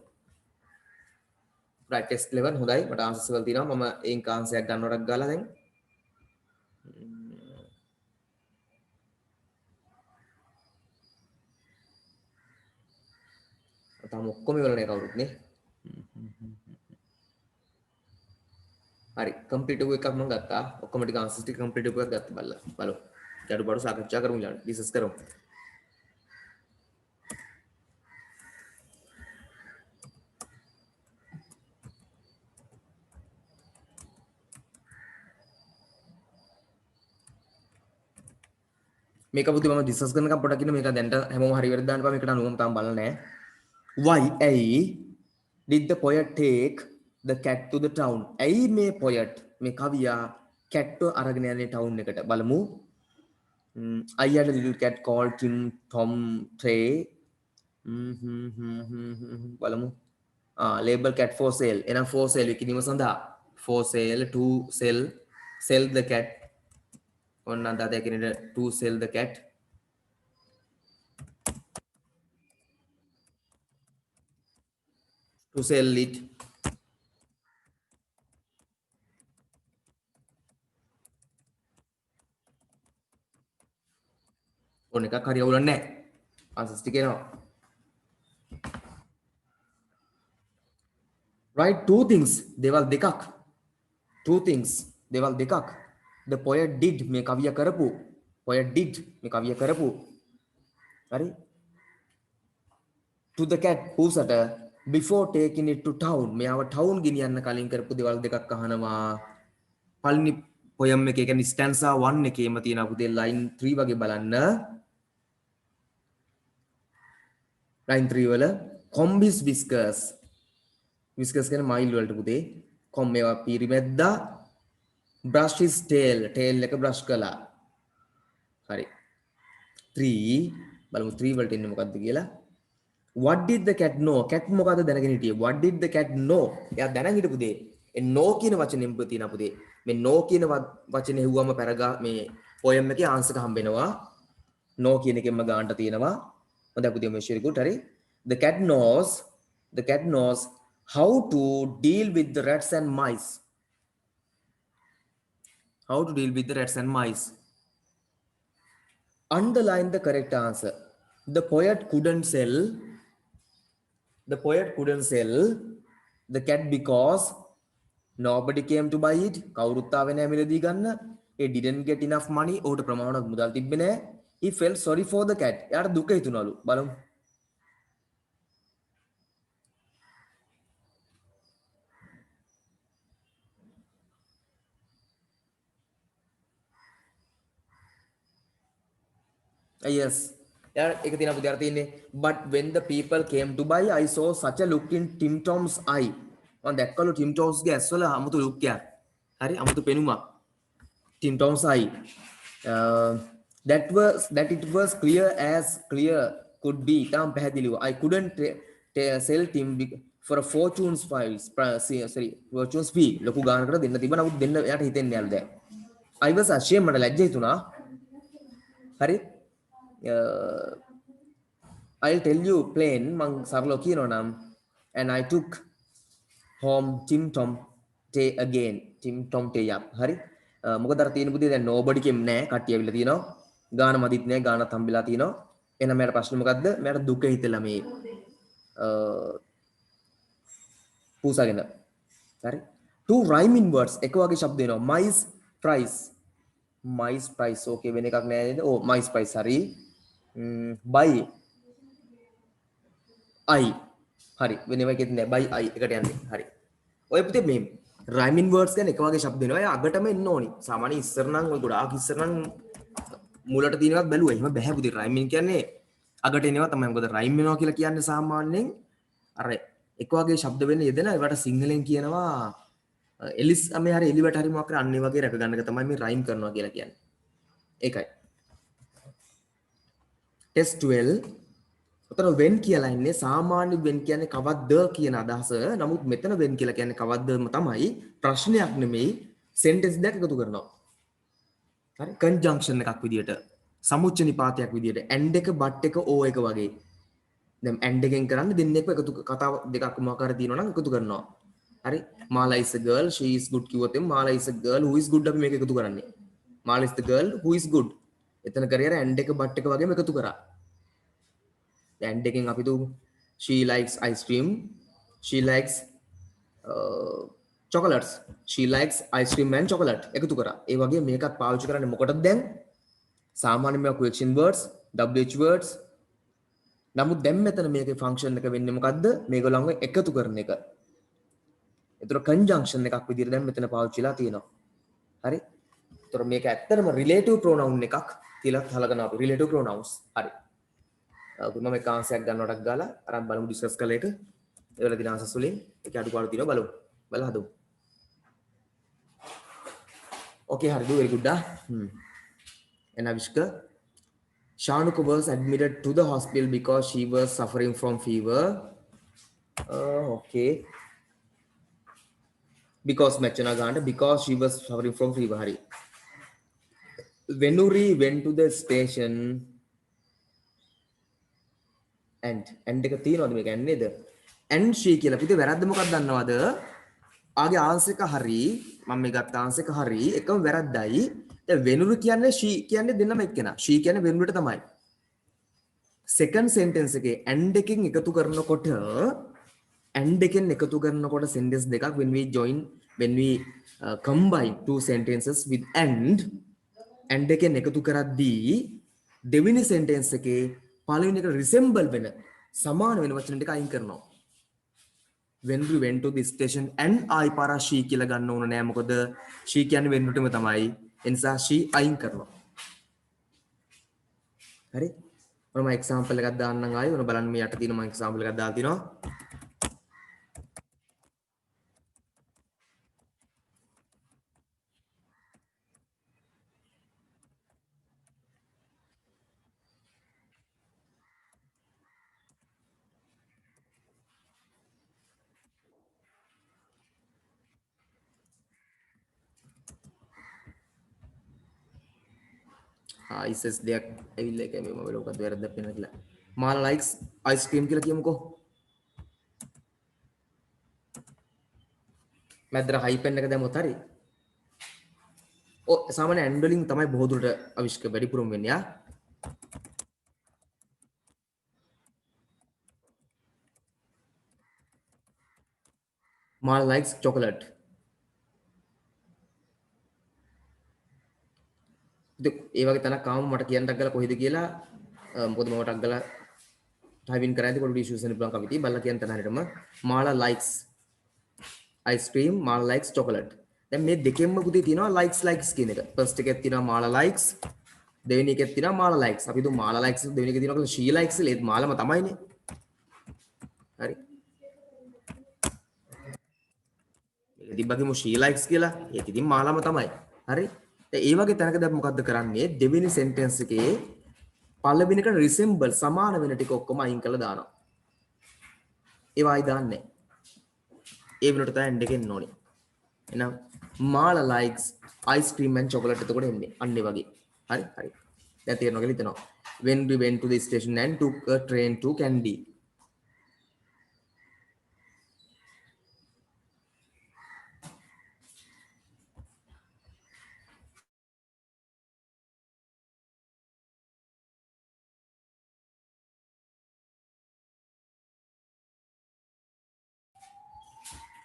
right test 11 හොඳයි මට answers වල තියෙනවා මම ඒන් කාන්සයක් ගන්නවටක් ගාලා දැන් තාම ඔක්කොම ඉවරනේ කවුරුත් නේ හරි කම්ප්ලීට් එකක් මම ගත්තා ඔක්කොම ටික answers ටික කම්ප්ලීට් එකක් ගත්තා බලමු ගැටුපඩු සාකච්ඡා කරමු ඊළඟ ඩිස්කස් කරමු මේක පුතේ මම ඩිස්කස් කරනකම් පොඩක් ඉන්න මේක දැන්ට හැමෝම හරි වැරද්ද දාන්න බෑ මේකට අනුවම තාම බලන්නේ නැහැ why ඇයි did the poet take the cat to the town ඇයි මේ poet මේ කවියා cat අරගෙන යන්නේ town එකට බලමු I had a little cat called Tim Tom Trey බලමු label cat for sale එහෙනම් for sale විකිණීම සඳහා for sale to sell the cat ඔන්න අද කෙනෙක් to sell the cat to sell it ඔන්න එකක් හරි අවුලක් නැහැ answers ටික එනවා right two things දේවල් දෙකක් two things දේවල් දෙකක් the poet did මේ කවිය කරපු poet did මේ කවිය කරපු හරි to the cat whoසට before taking it to town මෙයාව town ගෙනියන්න කලින් කරපු දේවල් දෙකක් අහනවා පළවෙනි poem එකේ කියන්නේ stanza 1 එකේම තියෙන පුතේ line 3 වගේ බලන්න line 3 වල comb his whiskers කියන්නේ මයිල් වලට පුතේ comb මේවා පිරිමැද්දා brush his tail එක brush කළා හරි 3 බලමු 3 වලට එන්නේ මොකද්ද කියලා what did the cat know cat මොකද්ද දැනගෙන හිටියේ what did the cat know එයා දැනන් හිටපු දේ ඒ know කියන වචනයෙන් තියෙන පුතේ මේ know කියන වචනේ හෙව්වම පැරගා මේ poem එකේ answer එක හම්බ වෙනවා know කියන එකෙන්ම ගන්නට තියෙනවා හොඳයි පුතේ මේ very good හරි the cat knows how to deal with the rats and mice how to deal with the rats and mice underline the correct answer the poet couldn't sell the cat because nobody came to buy it කවුරුත් ආවේ නැහැ මිලදී ගන්න he didn't get enough money ඔහුට ප්‍රමාණවත් මුදල් තිබ්බේ නැහැ he felt sorry for the cat එයාට දුක හිතුණලු බලමු yes එක තියෙන පුතේ අර තියෙන්නේ but when the people came to buy I saw such a look in Tim Tom's eye මම දැක්කලු Tim Tom's ගේ ඇස් වල අමුතු look එකක් හරි අමුතු පෙනුමක් Tim Tom's eye that it was clear as clear could be තාම පැහැදිලිව I couldn't sell Tim for a fortune's fee ලොකු ගානකට දෙන්න තිබ්බ නමුත් දෙන්න එයාට හිතෙන්නේ නැල්ද I was ashamed මට ලැජ්ජා හිතුණා හරි I'll tell you plain මං සරලව කියනවා නම් and I took home Tim Tom Tay again Tim Tom Tay යක් හරි මොකද අර තියෙන පුතේ දැන් nobody කෙම් නෑ කට්ටිය ඇවිල්ලා තියෙනවා ගාන මදිත් නෑ ගානත් හම්බෙලා තියෙනවා එහෙනම් මට ප්‍රශ්නේ මොකද්ද මට දුක හිතලා මේ පූසගෙන හරි two rhyming words එක වගේ શબ્ද එනවා mice price okay වෙන එකක් නෑ නේද oh mice price හරි buy I හරි වෙනම එකක් නෑ buy I එකට යන්නේ හරි ඔය පුතේ මේ rhyming words ගැන එක වගේ શબ્ද එනවා ඒ අගටම එන්න ඕනි සාමාන්‍ය ඉස්සර නම් ඔය ගොඩාක් ඉස්සර නම් මුලට තියෙනවත් බැලුවා එහෙම බෑ පුතේ rhyming කියන්නේ අගට එනවා තමයි මොකද rhyme වෙනවා කියලා කියන්නේ සාමාන්‍යයෙන් අර එක වගේ શબ્ද වෙන්න යෙදෙන ඒවට සිංහලෙන් කියනවා එලිස් මේ හරි එලිවට හරි මොකක් කර අන්නේ වගේ රැක ගන්න එක තමයි මේ rhyme කරනවා කියලා කියන්නේ ඒකයි test 12 උතන when කියලා ඉන්නේ සාමාන්‍ය when කියන්නේ කවද්ද කියන අදහස නමුත් මෙතන when කියලා කියන්නේ කවද්දම තමයි ප්‍රශ්නයක් නෙමෙයි sentence දෙකක් එකතු කරනවා හරි conjunction එකක් විදියට සමුච්ච නිපාතයක් විදියට and එක but එක o එක වගේ දැන් and එකෙන් කරන්නේ දෙන්නෙක්ම එකතු කතාව දෙකක් මොකක් හරි තියෙනවා නම් එකතු කරනවා හරි Mala is a girl she is good කිව්වොත් Mala is a girl who is good අපි මේක එකතු කරන්නේ Mala is the girl who is good එතන කරේ and එක but එක වගේම එකතු කරා and එකෙන් අපි දු she likes ice cream she likes chocolates she likes ice cream and chocolate එකතු කරා ඒ වගේ මේකත් පාවිච්චි කරන්නේ මොකටද දැන් සාමාන්‍යම question words wh words නමුත් දැන් මෙතන මේකේ ෆන්ක්ෂන් එක වෙන්නේ මොකද්ද මේගොල්ලන්ව එකතු කරන එක ඒතර conjunction එකක් විදිහට දැන් මෙතන පාවිච්චිලා තියෙනවා හරි ඒතර මේක ඇත්තටම relative pronoun එකක් කියලා හලගන අපි relative pronouns හරි මම එක ආන්සරයක් ගන්නවටක් ගාලා අරන් බලමු ඩිස්කස් කරලා ඒක ඒවල දින ආන්සර්ස් වලින් ඒක අඩුපාඩු තියෙනවා බලමු බලලා හදමු okay hari do very good and Avishka Shanuka was admitted to the hospital because she was suffering from fever okay because mechana ganda because she was suffering from fever hari Venuri went to the station and එක තියෙනවද මේක and නේද and she කියලා පිටේ වැරද්ද මොකක්ද දන්නවද ආගේ answer එක හරි මම මේ ගත්ත ආන්සර් එක හරි එකම වැරද්දයි දැන් වෙනුරු කියන්නේ she කියන්නේ දෙන්නම එක්කෙනා she කියන්නේ වෙනුරට තමයි second sentence එකේ and එකෙන් එකතු කරනකොට and එකෙන් එකතු කරනකොට sentence දෙකක් when we combine two sentences with and එකෙන් එකතු කරද්දී දෙවෙනි sentence එකේ පළවෙනි එක resemble වෙන සමාන වෙන වචන ටික අයින් කරනවා when we went to the station and I para she කියලා ගන්න ඕන නෑ මොකද she කියන්නේ වෙනුටම තමයි ඒ නිසා she අයින් කරනවා හරි මම එක්සැම්පල් එකක් දාන්නම් ආයෙ ඔන්න බලන්න මේ යට තියෙන මම එක්සැම්පල් එකක් දාලා තිනවා ices දෙයක් ඇවිල්ලා එක මේ මොකද මොකද වැරද්දක් වෙනවා කියලා Mala likes ice cream කියලා කියමුකෝ මැදට හයිපෙන් එක දැම්මොත් හරි සාමාන්‍ය and වලින් තමයි බොහෝ දුරට අවිෂ්ක වැඩිපුරම වෙන්නේ යා Mala likes chocolate ඒ වගේ තැනක් ආවම මට කියන්න ටක් ගාලා කොහෙද කියලා මොකද මම ටක් ගාලා typing කරද්දී පොඩි issues වෙන පුළුවන් කවිතී බලලා කියන්න තැන හරියටම Mala likes ice cream Mala likes chocolate දැන් මේ දෙකෙන්ම පුතේ තියෙනවා likes කියන එක first එකේ තියෙනවා Mala likes දෙවෙනි එකේ තියෙනවා Mala likes අපි දුම් Mala likes දෙවෙනි එකේ තියෙනවා she likes ඒත් මාලම තමයිනේ හරි මේක තිබ්බකිමු she likes කියලා ඒක ඉතින් මාලම තමයි හරි දැන් ඒ වගේ තැනක දැන් මොකද්ද කරන්නේ දෙවෙනි sentence එකේ පළවෙනි එකට resemble සමාන වෙන ටික ඔක්කොම අයින් කරලා දානවා ඒවා අයි දාන්නේ ඒ වෙනකොට තමයි end එකෙන් ඕනේ එහෙනම් Mala likes ice cream and chocolate එතකොට එන්නේ අන්න ඒ වගේ හරි හරි දැන් තේරෙනවා කියලා හිතනවා when we went to the station and took a train to Kandy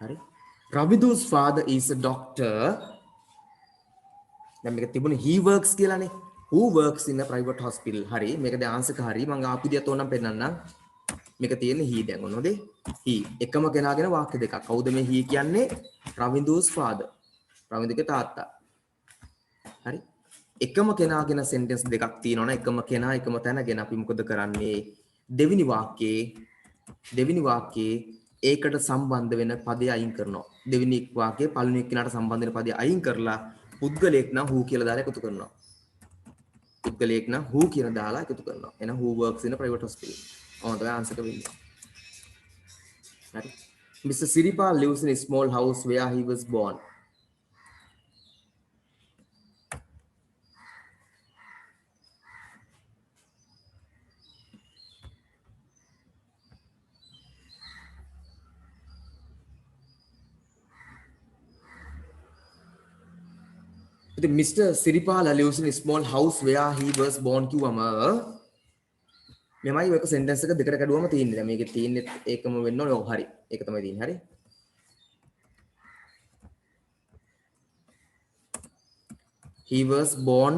හරි Ravidu's father is a doctor දැන් මේක තිබුණේ he works කියලානේ who works in a private hospital හරි මේක දැන් ආන්සර් එක හරි මම ආපු දියත් ඕනම් පෙන්නන්නම් මේක තියෙන්නේ he දැන් ඔන්නෝද he එකම කෙනාගෙන වාක්‍ය දෙකක් කවුද මේ he කියන්නේ Ravidu's father රවින්දුගේ තාත්තා හරි එකම කෙනාගෙන sentence දෙකක් තියෙනවනේ එකම කෙනා එකම තැනගෙන අපි මොකද කරන්නේ දෙවෙනි වාක්‍යයේ ඒකට සම්බන්ධ වෙන පදය අයින් කරනවා දෙවෙනි වාක්‍යයේ පළවෙනි කෙනාට සම්බන්ධ වෙන පදය අයින් කරලා පුද්ගලයෙක් නම් who කියලා දාලා එකතු කරනවා පුද්ගලයෙක් නම් who කියන දාලා එකතු කරනවා එහෙනම් who works in a private hospital ඔන්න තමයි ආන්සර් එක වෙන්නේ හරි Mr. Siripa lives in a small house where he was born ඉතින් Mr. Siripala lives in a small house where he was born කිව්වම මෙමයි ඔක sentence එක දෙකට කැඩුවම තියෙන්නේ. දැන් මේකේ තියෙන්නේ ඒකම වෙන්න ඕනේ. ඔව් හරි. ඒක තමයි තියෙන්නේ. හරි. He was born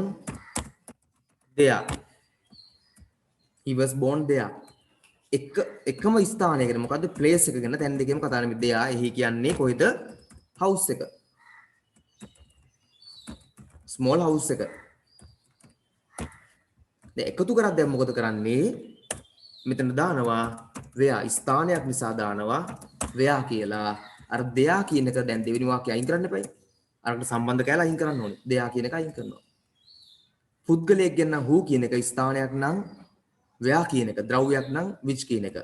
there. He was born there. එකම ස්ථානයකට මොකද්ද place එක ගැන තැන් දෙකේම කතා කරන්නේ. there එහි කියන්නේ කොහෙද? house එක. small house එක. දැන් එකතු කරක් දැන් මොකද කරන්නේ? මෙතන දානවා where ස්ථානයක් නිසා දානවා where කියලා. අර there කියන එක දැන් දෙවෙනි වාක්‍යය අයින් කරන්න එපයි. අරකට සම්බන්ධ කැලලා අයින් කරන්න ඕනේ. there කියන එක අයින් කරනවා. පුද්ගලයෙක් ගැන who කියන එක ස්ථානයක් නම් where කියන එක ද්‍රව්‍යයක් නම් which කියන එක.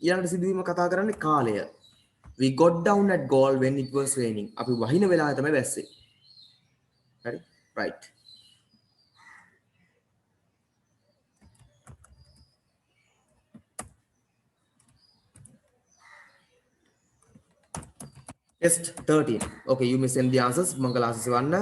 ඊළඟට සිදුවීම කතා කරන්නේ කාලය. We got down at Galle when it was raining. අපි වහින වෙලාවේ තමයි වැස්සේ. හරි? right. Test 13. Okay, you may send the answers. මම ක්ලාස් එවන්න.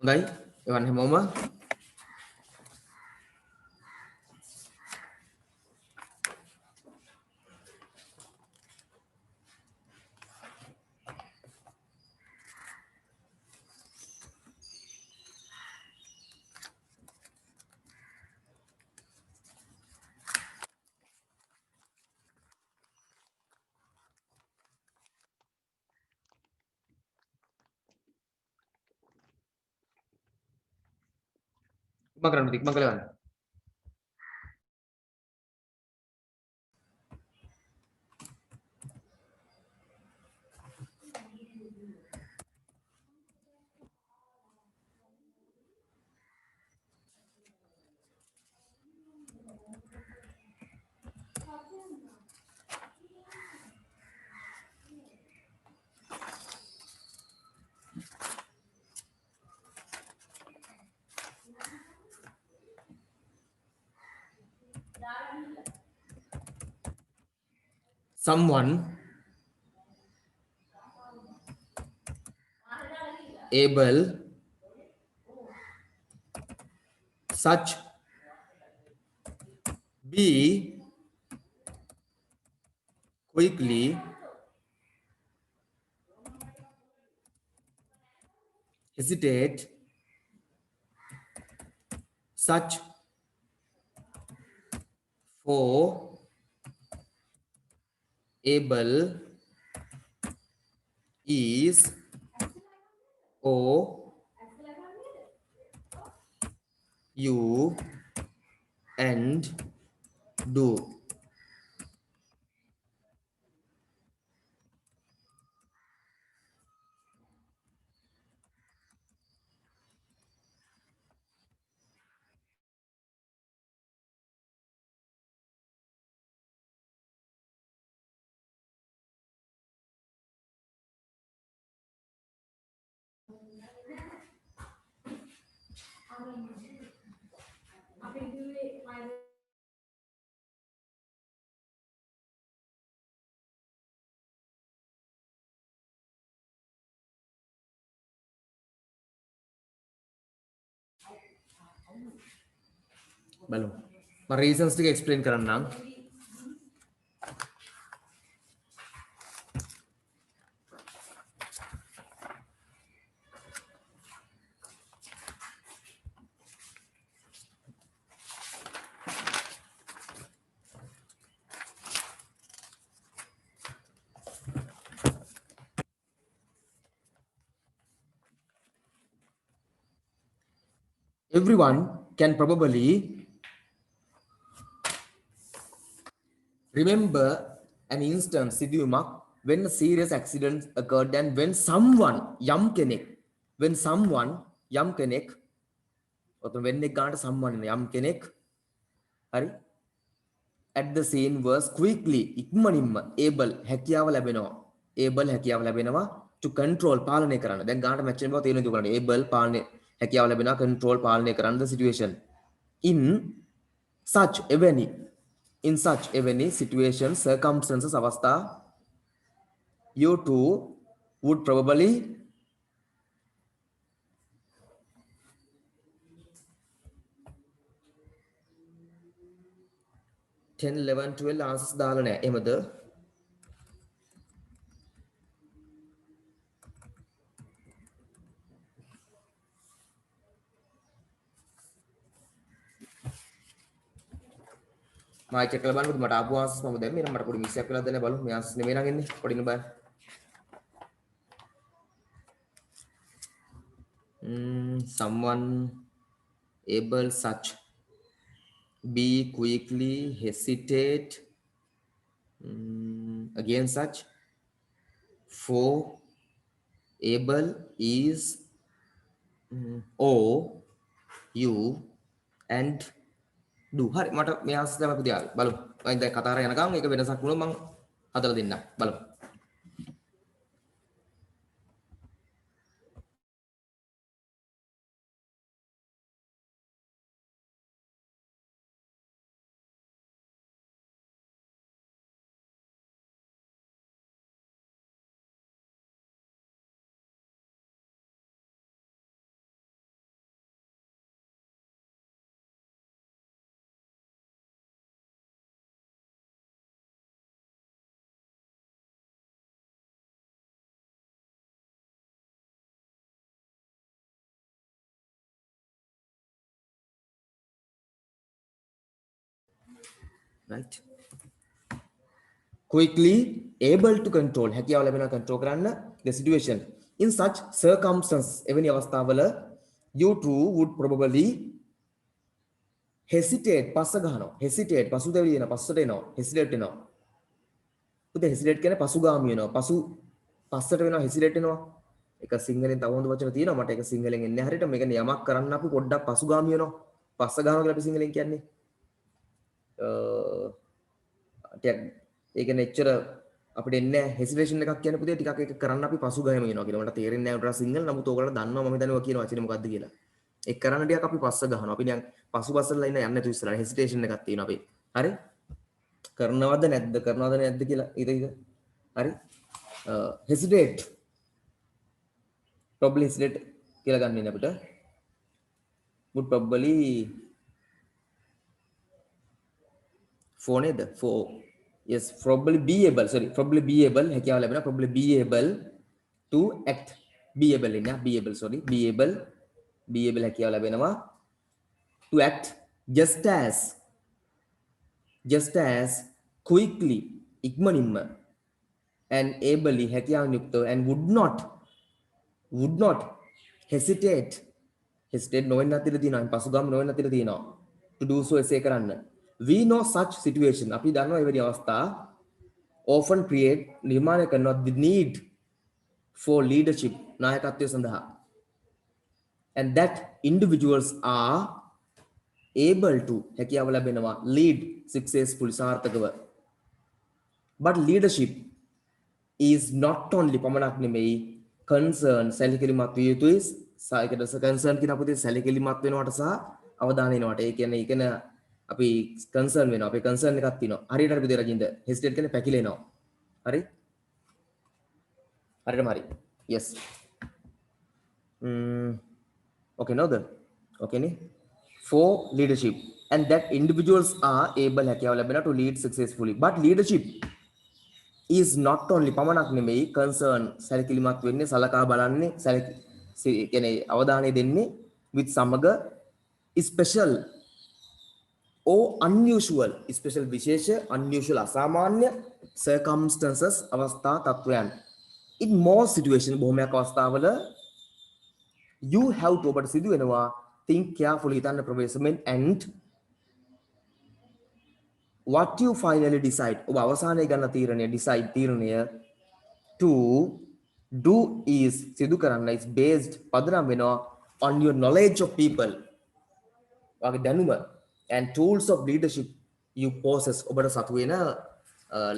හොඳයි. එවන්න හැමෝම. ඉක්මන් කරන්න ඉක්මන් කරලා යන්න. Someone able such be quickly hesitate such for able is or you and do. බලමු. මම reasons ටික explain කරන්නම්. Everyone can probably remember an instance සිදුවීමක් when a serious accident occurred and when someone යම් කෙනෙක් ඔතන when එක ගන්නට someone යම් කෙනෙක් හරි at the same verse quickly ඉක්මනින්ම able හැකියාව ලැබෙනවා able හැකියාව ලැබෙනවා to control පාලනය කරන්න දැන් ගානට මැච් වෙන බව තේරෙන්න දුකරන්න able පාලනය හැකියාව ලැබෙනවා control පාලනය කරන්න the situation in such එවැනි in such එවැනි situations circumstances අවස්ථා you too would probably 10 11 12 answers දාලා නැහැ එහෙමද මම චෙක් කරලා බලන්නකො මට ආපු answers මම දැම්මේ මට පොඩි මිස් එකක් වෙලාද නැහැ බලමු මේ answers නෙමෙයි නම් එන්නේ පොඩින බලන්න someone able such be quickly hesitate again such for able is or you and do හරි මට මේ ආන්සර් තමයි පුතියා බලමු මම දැන් කතාර යනකම් ඒක වෙනසක් වුණොත් මම හදලා දෙන්නම් බලමු right quickly able to control හැකියාව ලැබෙනවා control කරන්න the situation in such circumstances එවැනි අවස්ථාවල you too would probably hesitate පස්ස ගන්නවා hesitate පසුතැවි වෙනවා පස්සට එනවා hesitate වෙනවා උදේ hesitate කියන්නේ පසුගාමී වෙනවා පස්සට වෙනවා hesitate වෙනවා ඒක සිංහලෙන් තව හොඳ වචන තියෙනවා මට ඒක සිංහලෙන් එන්නේ හරියට මේක යමක් කරන්න අපි පොඩ්ඩක් පසුගාමී වෙනවා පස්ස ගන්නවා කියලා අපි සිංහලෙන් කියන්නේ ඒක නෙච්චර අපිට එන්නේ හෙසිටේෂන් එකක් කියන්න පුතේ ටිකක් ඒක කරන්න අපි පසුගාම වෙනවා කියලා මට තේරෙන්නේ නැහැ උඩට සිංහල නමුත් ඕගොල්ලෝ දන්නවා මම හිතන්නේ ඔය කියන වචනේ මොකද්ද කියලා ඒක කරන්න ටිකක් අපි පස්ස ගහනවා අපි නිකන් පසුපස්සලා ඉන්න යන්නේ නැතු ඉස්සරහ හෙසිටේෂන් එකක් තියෙනවා අපි හරි කරනවද නැද්ද කියලා ඊට හරි hesitate probably hesitate කියලා ගන්න ඉන්නේ අපිට would probably for නේද for yes probably be able හැකියාව ලැබෙනවා probably be able to act be able ඉන්න be able හැකියාව ලැබෙනවා to act just as quickly ඉක්මනින්ම and ably හැකියාවෙන් යුක්තව and would not hesitate නොවෙන්න අතර තියෙනවා පසුගාම නොවෙන්න අතර තියෙනවා to do so එසේ කරන්න we know such situation අපි දන්නවා එවැනි අවස්ථා often create නිර්මාණය කරනවා the need for leadership නායකත්වය සඳහා and that individuals are able to හැකියාව ලැබෙනවා lead successfully සාර්ථකව but leadership is not only පමණක් නෙමෙයි concern සැලකිලිමත් විය යුතුයි සායකට concern කියන අපිට සැලකිලිමත් වෙනවට සහ අවධානය වෙනවට ඒ කියන්නේ අපි concern වෙනවා අපේ concern එකක් තියෙනවා හරියට අපි දෙරජින්ද hesitate කියන්නේ පැකිලෙනවා හරි හරියටම හරි yes okay now then okay නේ for leadership and that individuals are able හැකියාව ලැබෙනවා to lead successfully but leadership is not only පමණක් නෙමෙයි concern සැලකිලිමත් වෙන්නේ සලකා බලන්නේ කියන්නේ අවධානය දෙන්නේ with සමග special or unusual special විශේෂ unusual අසාමාන්‍ය circumstances අවස්ථා තත්වයන් in more situation බොහොමයක් අවස්ථාවල you have to ඔබට සිදු වෙනවා think carefully හිතන්න ප්‍රවේශමෙන් and what you finally decide ඔබ අවසානයේ ගන්න තීරණය to do is සිදු කරන්න is based පදනම් වෙනවා on your knowledge of people වගේ දැනුම and tools of leadership you possess ඔබට සතු වෙන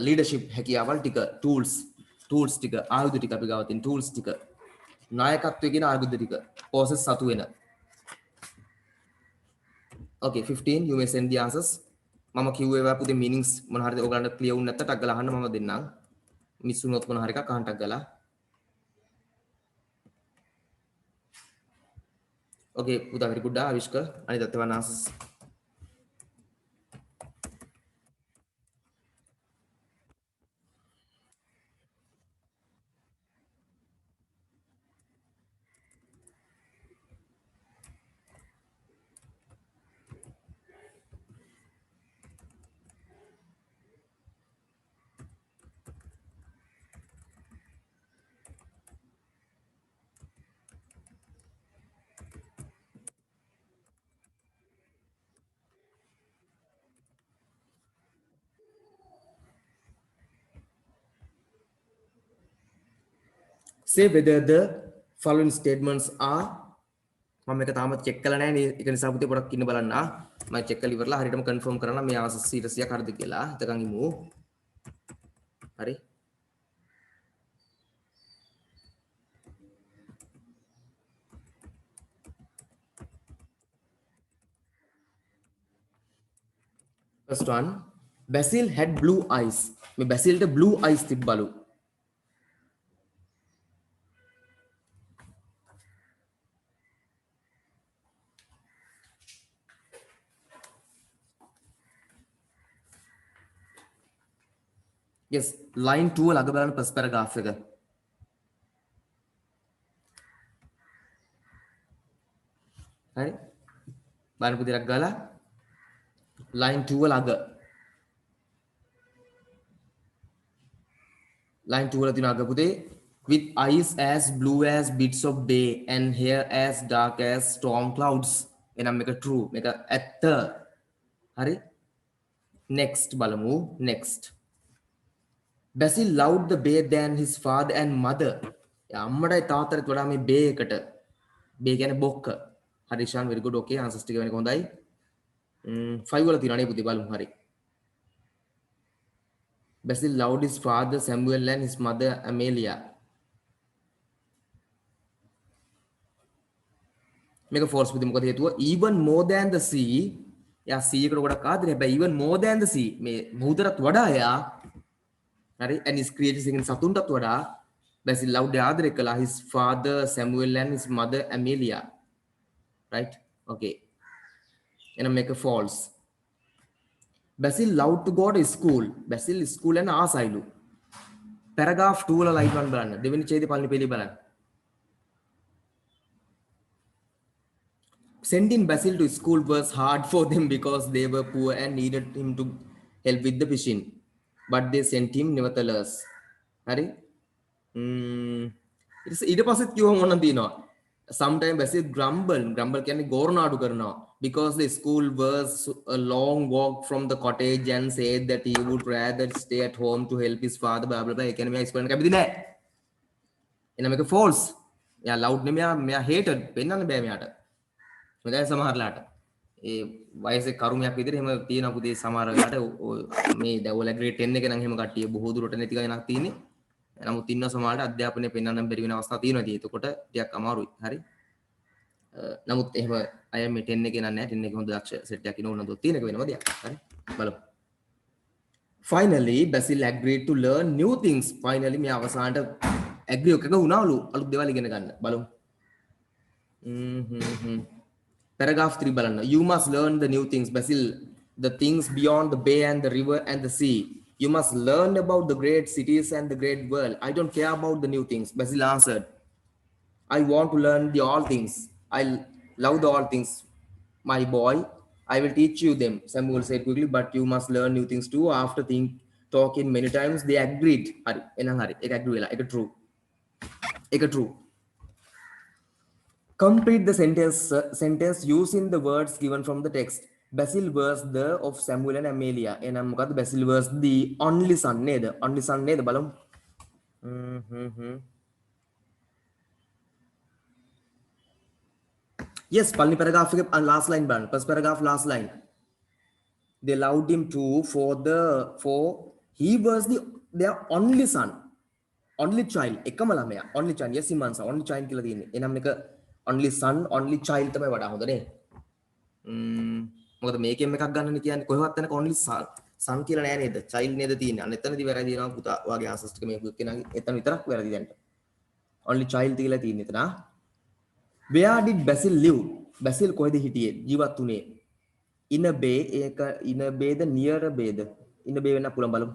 leadership හැකියාවල් ටික tools ටික ආයුධ ටික අපි ගාව තියෙන tools ටික නායකත්වයේ කියන ආයුධ ටික possess සතු වෙන. Okay 15 you may send the answers. මම කිව්වේ ඒවා පුතේ meanings මොන හරිද ඔයගලන්ට clear වුණ නැත්නම් ටක් ගාලා අහන්න මම දෙන්නම්. මිස් වුණොත් මොන හරි එකක් අහන්න ටක් ගාලා. Okay පුතා very good ආවිෂ්ක අනිත් අතවන answers. Say whether the following statements are මම මේක තාම චෙක් කරලා නැහැ නේ ඒක නිසා පුතේ පොඩක් ඉන්න බලන්න මම චෙක් කරලා ඉවරලා හරියටම කන්ෆර්ම් කරලා මේ ආන්සර් 100ක් හරිද කියලා හිතකන් ඉමු හරි first one Basil had blue eyes මේ Basilට blue eyes තිබ්බලු yes line 2 ළඟ බලන්න first paragraph එක හරි බලන්න පුතේ ටිකක් ගාලා line 2 ළඟ line 2 වල තියෙන අග පුතේ with eyes as blue as bits of day and hair as dark as storm clouds එනම් මේක true මේක ඇත්ත හරි next බලමු next Basil loved the bear than his father and mother. අම්මටයි තාත්තටත් වඩා මේ බේ එකට බේ කියන්නේ බොක්ක. හරි Shan very good okay answers ටික වෙනක හොඳයි. 5 වල තියෙනවා නේ පුතේ බලමු හරි. Basil loved his father Samuel and his mother Amelia. මේක false පුතේ මොකද හේතුව even more than the sea. යා sea එකට ගොඩක් ආදරේ හැබැයි even more than the sea මේ මුහුදට වඩා යා හරි and his creators එකෙන් සතුන්ටත් වඩා Basil loved ආදරය කළා his father Samuel and his mother Amelia right okay එහෙනම් මේක false Basil loved to go to school Basil school යන ආසයිලු paragraph 2 වල line 1 බලන්න දෙවෙනි ඡේදය පළවෙනි පෙළේ බලන්න sending Basil to school was hard for them because they were poor and needed him to help with the fishing but they sent him nevertheless හරි ඊට පස්සෙත් කිව්වම මොනවද තියෙනවා sometimes Basil grumble කියන්නේ ගෝරනාඩු කරනවා because the school was a long walk from the cottage and said that he would rather stay at home to help his father blah blah blah ඒ කියන්නේ මෙයා ඉස්කෝලේ කැමති නැහැ එන මේක false එයා loud නෙමෙයි මෙයා hated පෙන්නන්න බෑ මෙයාට මොකද සමහරලාට ඒ වයසේ කරුමයක් විදිහට එහෙම තියෙනවා පුතේ සමහර වෙලාවට මේ දැවල ග්‍රේඩ් 10 එක නම් එහෙම කට්ටිය බොහෝ දුරට නැති ගණනක් තියෙන්නේ. නමුත් ඉන්න සමහරට අධ්‍යාපනය පෙන්වන්න බැරි වෙන අවස්ථා තියෙනවා. ඉතින් එතකොට ටිකක් අමාරුයි. හරි. නමුත් එහෙම අය මේ 10 එකේ නෑ 10 එකේ හොඳ දක්ෂ සෙට් එකක් ඉන්න ඕනද තියෙන එක වෙනම දෙයක්. හරි. බලමු. Finally Basil agreed to learn new things. Finally මේ අවසානට agree එකක වුණාලු අලුත් දේවල් ඉගෙන ගන්න. බලමු. Paragraph 3 බලන්න. You must learn the new things, Basil. The things beyond the bay and the river and the sea. You must learn about the great cities and the great world. I don't care about the new things, Basil answered. I want to learn the all things. I love the all things, my boy. I will teach you them, Samuel said quickly, but you must learn new things too. After talking many times, they agreed. Hari, enang hari, ek agree la, ek true. Ek true. Complete the sentence using the words given from the text. Basil was the of Samuel and Amelia. එහෙනම් මොකද්ද Basil was the only son නේද? only son නේද බලමු. Yes, පළවෙනි paragraph එකේ last line බලන්න. first paragraph last line. they loved him too for he was their only son, only child. එකම ළමයා, only child. yes Simansa, only child කියලා තියෙන්නේ. එනම් එක only son, only child තමයි වඩා හොඳ නේ. මොකද මේකෙන් එකක් ගන්නනේ කියන්නේ කොහෙවත් නැක only son කියලා නෑ නේද? child නේද තියෙන්නේ. අන්න එතනදී වැරදි වෙනවා පුතා. ඔයාගේ answers ටික මේක කෙනාගේ එතන විතරක් වැරදි දැන්ට. only child කියලා තියෙන්නේ එතන. where did Basil live? Basil කොහෙද හිටියේ? ජීවත් වුණේ? in a bay, ඒක in a bay the near a bay the? in a bay වෙන්න පුළුවන් බලමු.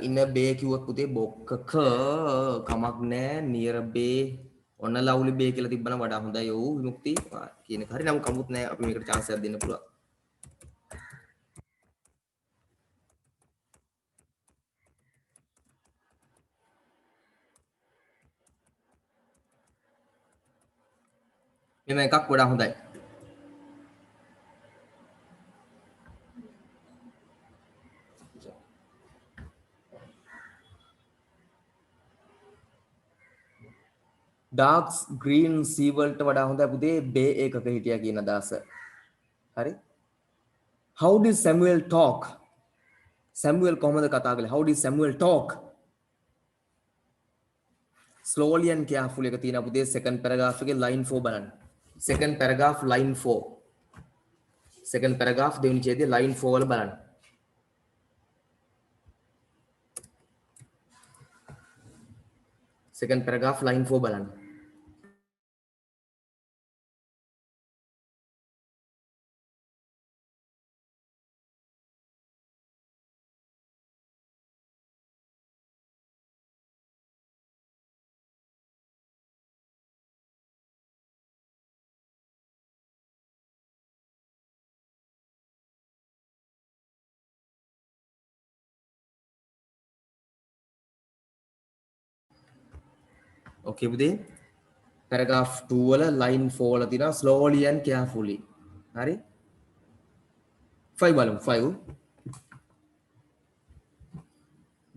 in a bay කිව්වොත් පුතේ බොක්කක කමක් නෑ near a bay ඔන්න lovely bay කියලා තිබ්බනම් වඩා හොඳයි. ඔව් විමුක්ති කියන එක හරි. නමුත් කමුත් නෑ අපි මේකට chance එකක් දෙන්න පුළුවන්. මෙම එකක් වඩා හොඳයි. dark green sea වලට වඩා හොඳයි පුතේ bay එකක හිටියා කියන අදහස. හරි? how did Samuel talk? Samuel කොහමද කතා කළේ? how did Samuel talk? slowly and carefully එක තියෙනවා පුතේ second paragraph එකේ line 4 බලන්න. second paragraph line 4. second paragraph දෙවෙනි ඡේදයේ line 4 වල බලන්න. second paragraph line 4 බලන්න. okay පුතේ paragraph 2 වල line 4 වල තියෙනවා slowly and carefully. හරි? 5 බලමු 5.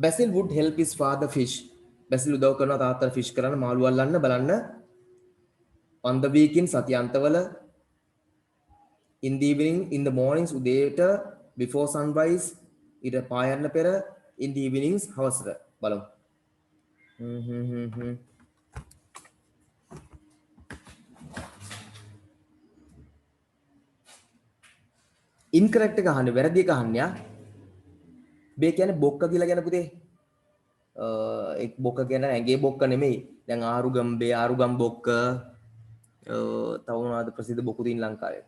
Basil would help his father fish. Basil උදව් කරනවා තාත්තට fish කරන්න මාළු අල්ලන්න බලන්න. on the weekend සතියන්තවල in the evening in the mornings උදේට before sunrise ඊට පායන්න පෙර in the evenings හවසට බලමු. incorrect එක අහන්නේ වැරදි එක අහන්නේ ආ. බේ කියන්නේ බොක්ක කියලා කියන පුතේ. එක් බොක්ක කියන්නේ ඇඟේ බොක්ක නෙමෙයි. දැන් ආරුගම් බේ ආරුගම් බොක්ක තව මොනවද ප්‍රසිද්ධ බොක්කු තියෙන ලංකාවේ.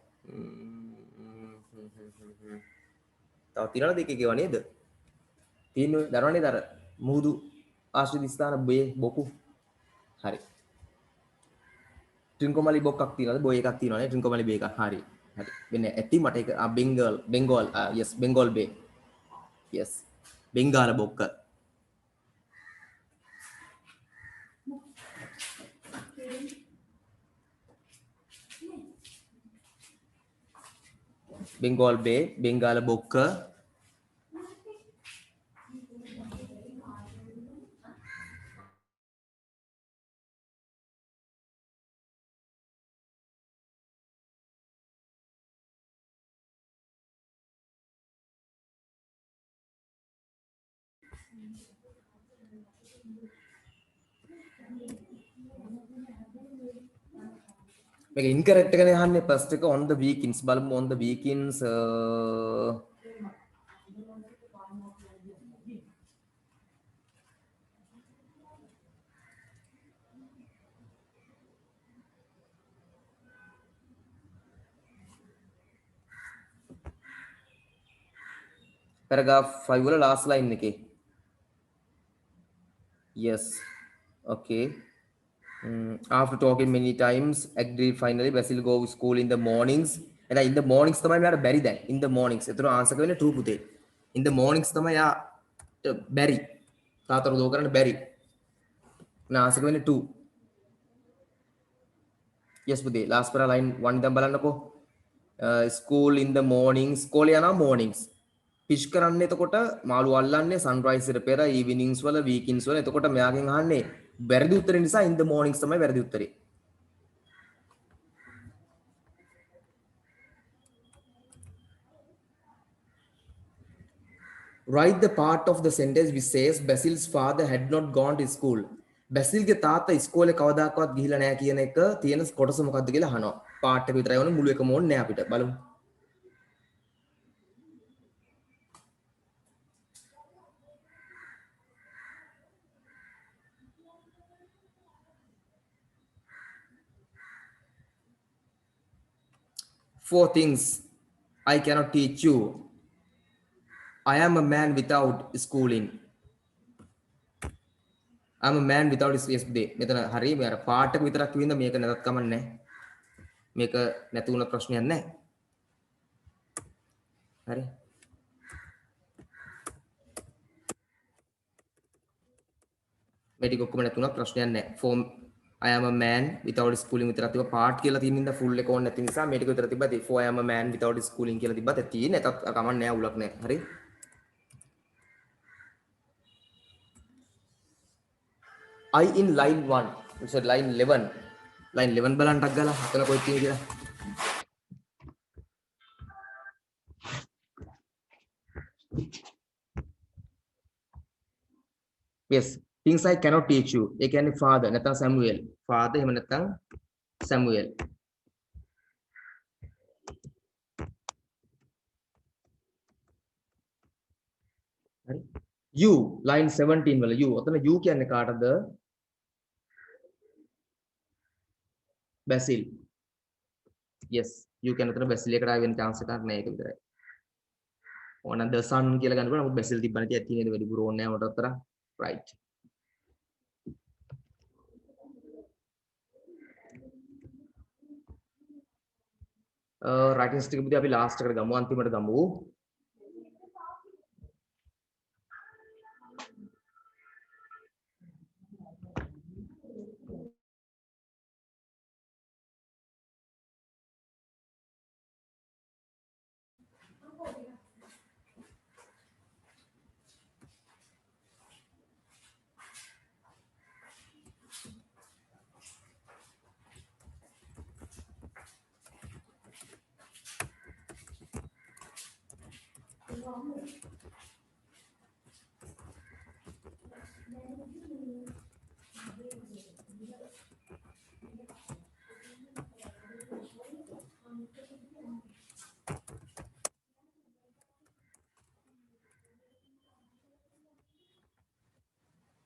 තව තියනවද එකේ කියව නේද? තියෙන්නේ දරව නේද අර මුහුදු ආශ්‍රිත ස්ථාන බේ බොක්කු. හරි. ට්‍රින්කොමලි බොක්කක් තියෙනවද? බොය එකක් තියෙනවනේ ට්‍රින්කොමලි බේ එකක්. හරි. හරි. වෙන්නේ ඇති මට ඒක බෙන්ගල් yes බෙන්ගල් බේ. yes. බෙන්ගාල බොක්ක. Bengal Bay, Bengala Bokka. මේක ඉන්කරෙක්ට් එකනේ අහන්නේ ෆස්ට් එක on the weekends බලමු on the weekends paragraph 5 වල last line එකේ yes okay after talking many times agreed finally Basil go to school in the mornings and in the mornings තමයි මෙයාට බැරි දැන් in the mornings එතන answer එක වෙන්නේ 2 පුතේ in the mornings තමයි යා බැරි තාතර උදව් කරන්න බැරි නා ආන්සර් එක වෙන්නේ 2 yes පුතේ last para line 1 ඉඳන් බලන්නකෝ school in the mornings school යනවා mornings ෆිෂ් කරන්නේ එතකොට මාළු අල්ලන්නේ සන්රයිස් එකට පෙර ඊවිනින්ග්ස් වල වීකින්ස් වල. එතකොට මෙයාගෙන් අහන්නේ වැරදි උත්තරේ නිසා in the mornings තමයි වැරදි උත්තරේ. Write the part of the sentence which says Basil's father had not gone to school. බැසිල්ගේ තාත්තා ඉස්කෝලේ කවදාකවත් ගිහිල්ලා නැහැ කියන එක තියෙන කොටස මොකක්ද කියලා අහනවා. පාර්ට් එක විතරයි වුණේ මුළු එකම ඕනේ නැහැ අපිට. බලමු. Four things I cannot teach you. I am a man without schooling. I'm a man without yesterday. මෙතන හරි මේ අර පාර්ට් එක විතරක් කිව්වින්ද මේක නැතත් කමන්නේ නැහැ. මේක නැති වුණ ප්‍රශ්නයක් නැහැ. හරි. මේ ටික ඔක්කොම නැති වුණා ප්‍රශ්නයක් නැහැ. form I am a man without schooling විතරක් තිබ්බා part කියලා තියෙන ඉඳ full එක ඕනේ නැති නිසා මේ ටික විතර තිබ්බා. for I am a man without schooling කියලා තිබ්බා. ඒක තියෙන්නේ නැතත් කමන්නේ නැහැ උලක් නැහැ. හරි. I in line 1. It's a line 11. Line 11 බලන්න ටක් ගාලා හතන කොයි තියෙන්නේ කියලා. Yes. Things I cannot teach you. ඒ කියන්නේ father නැත්නම් Samuel. Father එහෙම නැත්නම් Samuel. හරි. You line 17 වල you. ඔතන you කියන්නේ කාටද? Basil. Yes. You කියන්නේ ඔතන Basil එකට ආවෙන chance එකක් නැහැ ඒක විතරයි. ඕන the sun කියලා ගන්නකොට නමුත් Basil තිබ්බ නැති ඇති නේද වැඩිපුර ඕනේ නැහැ උඩ උතර. Right. writing stick පුතේ අපි last එකට ගමු අන්තිමට ගමු.